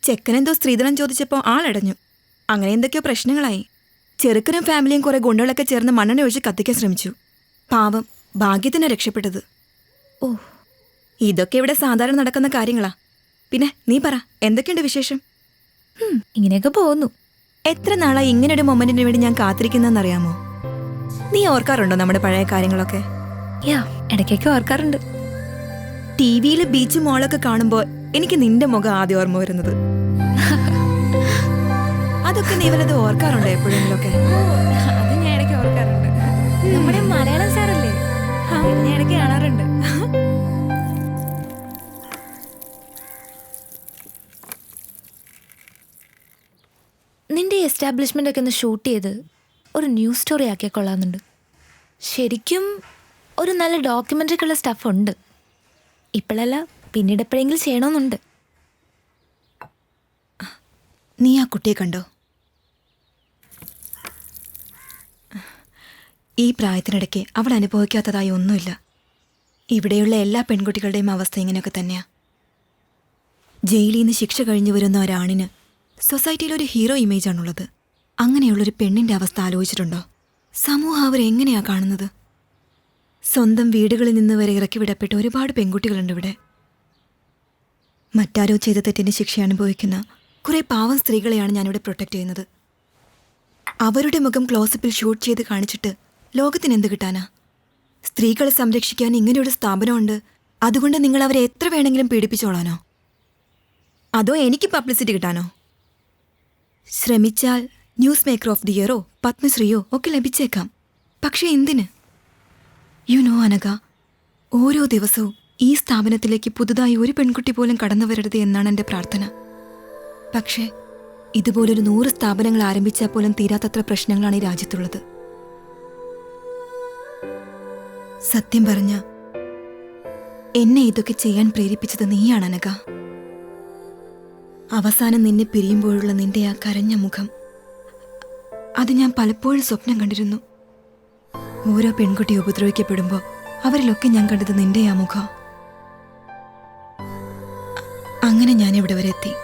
Speaker 10: ചെക്കനെന്തോ സ്ത്രീധനം ചോദിച്ചപ്പോൾ ആളടഞ്ഞു. അങ്ങനെ എന്തൊക്കെയോ പ്രശ്നങ്ങളായി. ചെറുക്കനും ഫാമിലിയും കുറെ ഗുണ്ടകളൊക്കെ ചേർന്ന് മണ്ണെണ്ണ ഒഴിച്ച് കത്തിക്കാൻ ശ്രമിച്ചു. പാവം, ഭാഗ്യത്തിന് രക്ഷപ്പെട്ടത്. ഓ, ഇതൊക്കെ ഇവിടെ സാധാരണ നടക്കുന്ന കാര്യങ്ങളാ. പിന്നെ നീ പറ, എന്തൊക്കെയുണ്ട് വിശേഷം? ഇങ്ങനെയൊക്കെ പോകുന്നു. എത്ര നാളായി ഇങ്ങനൊരു മൊമെന്റിന് വേണ്ടി ഞാൻ കാത്തിരിക്കുന്നറിയാമോ? നീ ഓർക്കാറുണ്ടോ നമ്മുടെ പഴയ കാര്യങ്ങളൊക്കെ? ഇടയ്ക്കൊക്കെ ഓർക്കാറുണ്ട്. ടിവിയിൽ ബീച്ച് മോളൊക്കെ കാണുമ്പോൾ എനിക്ക് നിന്റെ മുഖം ആദ്യം ഓർമ്മ വരുന്നത്. അതൊക്കെ നീ വല്ലത് ഓർക്കാറുണ്ടോ എപ്പോഴെങ്കിലൊക്കെ? അത് ഞാൻ ഇടയ്ക്ക് ഓർക്കാറുണ്ട്. നമ്മുടെ മലയാളം സാറല്ലേ, ഞാൻ ഇടയ്ക്ക് കാണാറുണ്ട്.
Speaker 11: നിന്റെ എസ്റ്റാബ്ലിഷ്മെൻ്റ് ഒക്കെ ഒന്ന് ഷൂട്ട് ചെയ്ത് ഒരു ന്യൂസ് സ്റ്റോറി ആക്കിയാൽ കൊള്ളാമെന്നുണ്ട്. ശരിക്കും ഒരു നല്ല ഡോക്യുമെൻ്ററിക്കുള്ള സ്റ്റഫ് ഉണ്ട്. ഇപ്പോഴല്ല, പിന്നീട് എപ്പോഴെങ്കിലും ചെയ്യണമെന്നുണ്ട്.
Speaker 10: നീ ആ കുട്ടിയെ കണ്ടോ? ഈ പ്രായത്തിനിടയ്ക്ക് അവൾ അനുഭവിക്കാത്തതായി ഒന്നുമില്ല. ഇവിടെയുള്ള എല്ലാ പെൺകുട്ടികളുടെയും അവസ്ഥ ഇങ്ങനെയൊക്കെ തന്നെയാ. ജയിലിൽ നിന്ന് ശിക്ഷ കഴിഞ്ഞു വരുന്ന ഒരാണിന് സൊസൈറ്റിയിൽ ഒരു ഹീറോ ഇമേജാണുള്ളത്. അങ്ങനെയുള്ളൊരു പെണ്ണിൻ്റെ അവസ്ഥ ആലോചിച്ചിട്ടുണ്ടോ? സമൂഹം അവരെങ്ങനെയാ കാണുന്നത്? സ്വന്തം വീടുകളിൽ നിന്ന് വരെ ഇറക്കി വിടപ്പെട്ട ഒരുപാട് പെൺകുട്ടികളുണ്ട് ഇവിടെ. മറ്റാരോ ചെയ്ത തെറ്റിന് ശിക്ഷ അനുഭവിക്കുന്ന കുറേ പാവം സ്ത്രീകളെയാണ് ഞാനിവിടെ പ്രൊട്ടക്റ്റ് ചെയ്യുന്നത്. അവരുടെ മുഖം ക്ലോസപ്പിൽ ഷൂട്ട് ചെയ്ത് കാണിച്ചിട്ട് ലോകത്തിന് എന്ത് കിട്ടാനാ? സ്ത്രീകളെ സംരക്ഷിക്കാൻ ഇങ്ങനെയൊരു സ്ഥാപനമുണ്ട്, അതുകൊണ്ട് നിങ്ങൾ അവരെ എത്ര വേണമെങ്കിലും പീഡിപ്പിച്ചോളാനോ? അതോ എനിക്ക് പബ്ലിസിറ്റി കിട്ടാനോ? ശ്രമിച്ചാൽ ന്യൂസ് മേക്കർ ഓഫ് ദി ഇയറോ പത്മശ്രീയോ ഒക്കെ ലഭിച്ചേക്കാം. പക്ഷേ എന്തിന്? യു നോ അനഘ, ഓരോ ദിവസവും ഈ സ്ഥാപനത്തിലേക്ക് പുതുതായി ഒരു പെൺകുട്ടി പോലും കടന്നു വരരുത് എന്നാണ് എൻ്റെ പ്രാർത്ഥന. പക്ഷേ ഇതുപോലൊരു 100 സ്ഥാപനങ്ങൾ ആരംഭിച്ചാൽ പോലും തീരാത്തത്ര പ്രശ്നങ്ങളാണ് ഈ രാജ്യത്തുള്ളത്. സത്യം പറഞ്ഞ എന്നെ ഇതൊക്കെ ചെയ്യാൻ പ്രേരിപ്പിച്ചത് നീയാണ് അനഘ. അവസാനം നിന്നെ പിരിയുമ്പോഴുള്ള നിന്റെ ആ കരഞ്ഞ മുഖം, അത് ഞാൻ പലപ്പോഴും സ്വപ്നം കണ്ടിരുന്നു. ഓരോ പെൺകുട്ടി ഉപദ്രവിക്കപ്പെടുമ്പോൾ അവരിലൊക്കെ ഞാൻ കണ്ടത് നിന്റെ ആ മുഖം. അങ്ങനെ ഞാൻ ഇവിടെ വരെ എത്തി.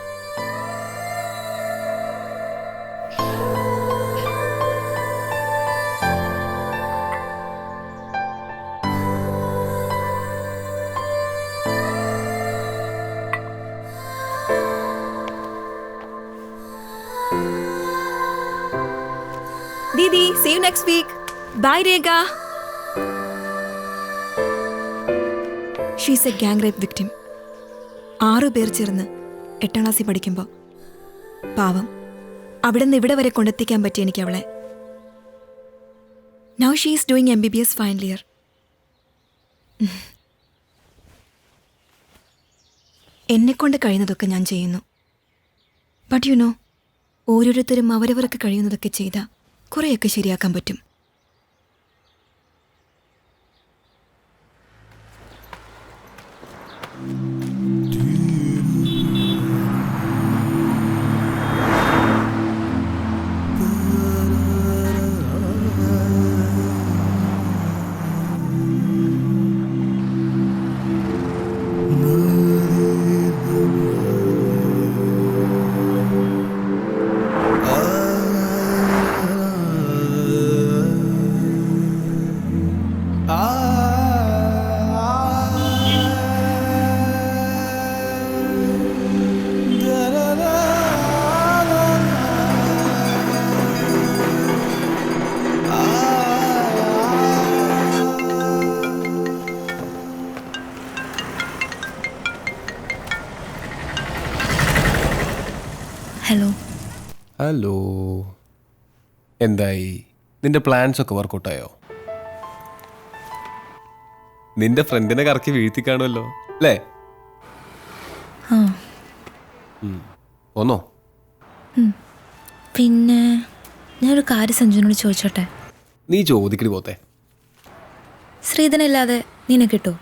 Speaker 10: Didi, see you next week. Bye, Rega. She's a gang rape victim. 6 പേർ ചേർന്ന് 8ാം ക്ലാസ്സിൽ പഠിക്കുമ്പോൾ പാവം അവിടെ നിന്ന് ഇവിടെ വരെ കൊണ്ടെത്തിക്കാൻ പറ്റി എനിക്ക് അവളെ. Now she is doing MBBS final year. എന്നെക്കൊണ്ട് കഴിയുന്നതൊക്കെ ഞാൻ ചെയ്യുന്നു. ബട്ട് യു നോ, ഓരോരുത്തരും അവരവർക്ക് കഴിയുന്നതൊക്കെ ചെയ്താൽ കുറേയൊക്കെ ശരിയാക്കാൻ പറ്റും. ഹലോ.
Speaker 1: ഹലോ, എന്തായി? നിന്റെ പ്ലാൻസ് ഒക്കെ വർക്കൗട്ടായോ? നിന്റെ ഫ്രണ്ടിനെ കറക്കി വീഴ്ത്തി കാണുമല്ലോ അല്ലേ? ഒന്നോ?
Speaker 11: പിന്നെ ഞാനൊരു കാര്യം സഞ്ജുവിനോട് ചോദിച്ചോട്ടെ?
Speaker 1: നീ ചോദിക്കടി പോത്തെ.
Speaker 11: ശ്രീധനല്ലാതെ നിന്നെ കിട്ടുമോ?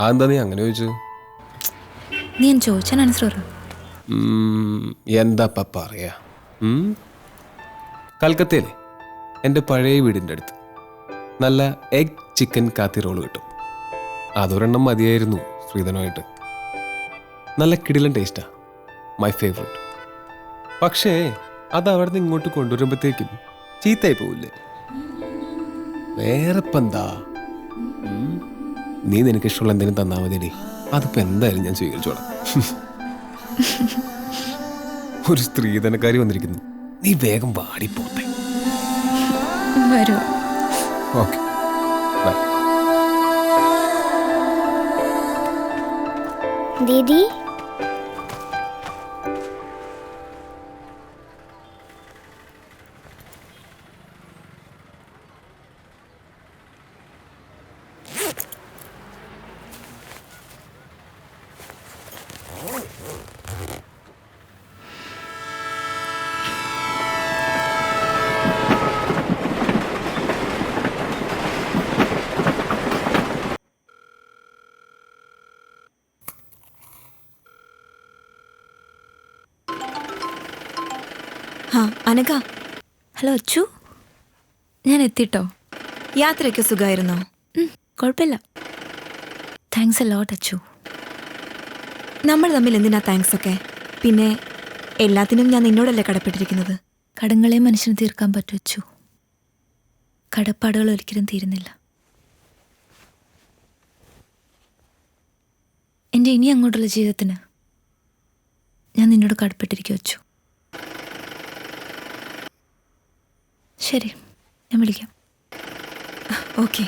Speaker 1: അതെന്താ നീ അങ്ങനെ ചോദിച്ചു?
Speaker 11: നീ ഞാൻ ചോദിച്ചാൽ ആൻസർ
Speaker 1: എന്താ പറയാ? കൽക്കത്തയിലെ എൻ്റെ പഴയ വീടിൻ്റെ അടുത്ത് നല്ല എഗ് ചിക്കൻ കാത്തി റോള് കിട്ടും. അതൊരെണ്ണം മതിയായിരുന്നു ശ്രീധനുമായിട്ട്. നല്ല കിടിലൻ ടേസ്റ്റാ, മൈ ഫേവറേറ്റ്. പക്ഷേ അത് അവിടെ നിന്ന് ഇങ്ങോട്ട് കൊണ്ടുവരുമ്പോഴത്തേക്കും ചീത്തയായി പോവില്ലേ? വേറെ ഇപ്പം എന്താ? നീ നിനക്ക് ഇഷ്ടമുള്ള എന്തെങ്കിലും തന്നാൽ മതിയടി, അതിപ്പോൾ എന്തായാലും ഞാൻ സ്വീകരിച്ചോളാം. ഒരു സ്ത്രീധനക്കാരി വന്നിരിക്കുന്നു, നീ വേഗം വാടിപ്പോട്ടെ.
Speaker 11: വരൂ.
Speaker 1: Okay, by.
Speaker 19: ദീദി
Speaker 10: ആ അനഘ.
Speaker 11: ഹലോ അച്ചു, ഞാൻ എത്തിട്ടോ.
Speaker 10: യാത്രയൊക്കെ സുഖമായിരുന്നോ?
Speaker 11: കുഴപ്പമില്ല. Thanks a lot Achu.
Speaker 10: നമ്മൾ തമ്മിൽ എന്തിനാ താങ്ക്സ് ഒക്കെ? പിന്നെ എല്ലാത്തിനും ഞാൻ നിന്നോടല്ലേ കടപ്പെട്ടിരിക്കുന്നത്.
Speaker 11: കടങ്ങളെ മനുഷ്യന് തീർക്കാൻ പറ്റൂ അച്ചു, കടപ്പാടുകൾ ഒരിക്കലും തീരുന്നില്ല. എൻ്റെ ഇനി അങ്ങോട്ടുള്ള ജീവിതത്തിന് ഞാൻ നിന്നോട് കടപ്പെട്ടിരിക്കും അച്ചു. ശരി, ഞാൻ വിളിക്കാം.
Speaker 10: ഓക്കെ.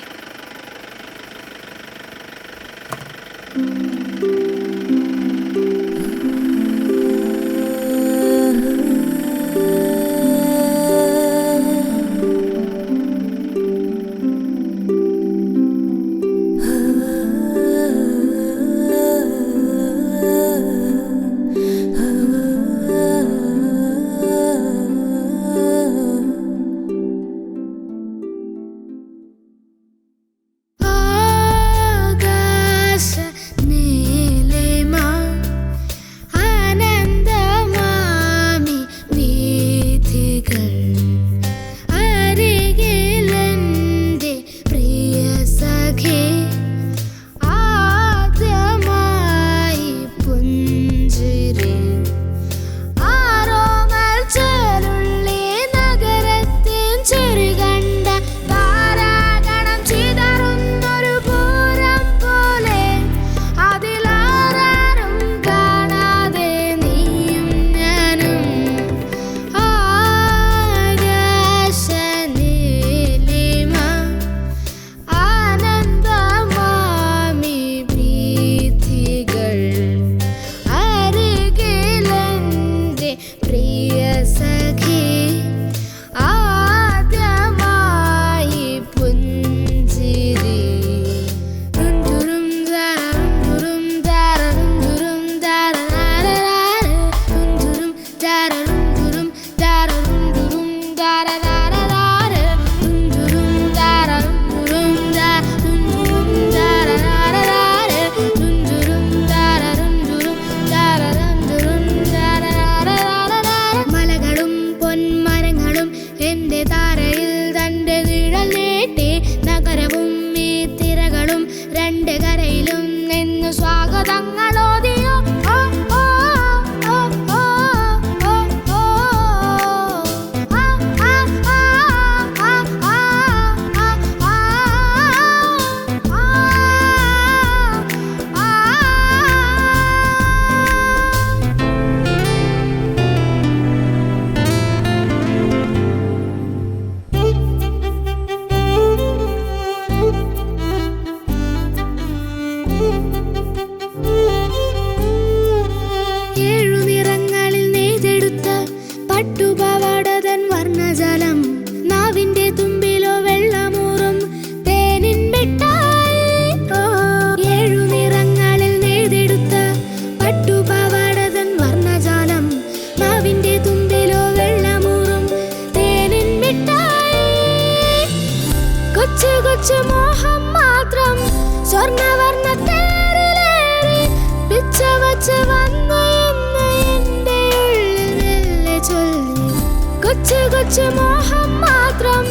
Speaker 20: കൊച്ചു കൊച്ചു മോഹം മാത്രം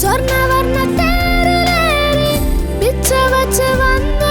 Speaker 20: സ്വർണ്ണവർണ്ണ തേരിലേറി പിച്ച വച്ച് വന്നു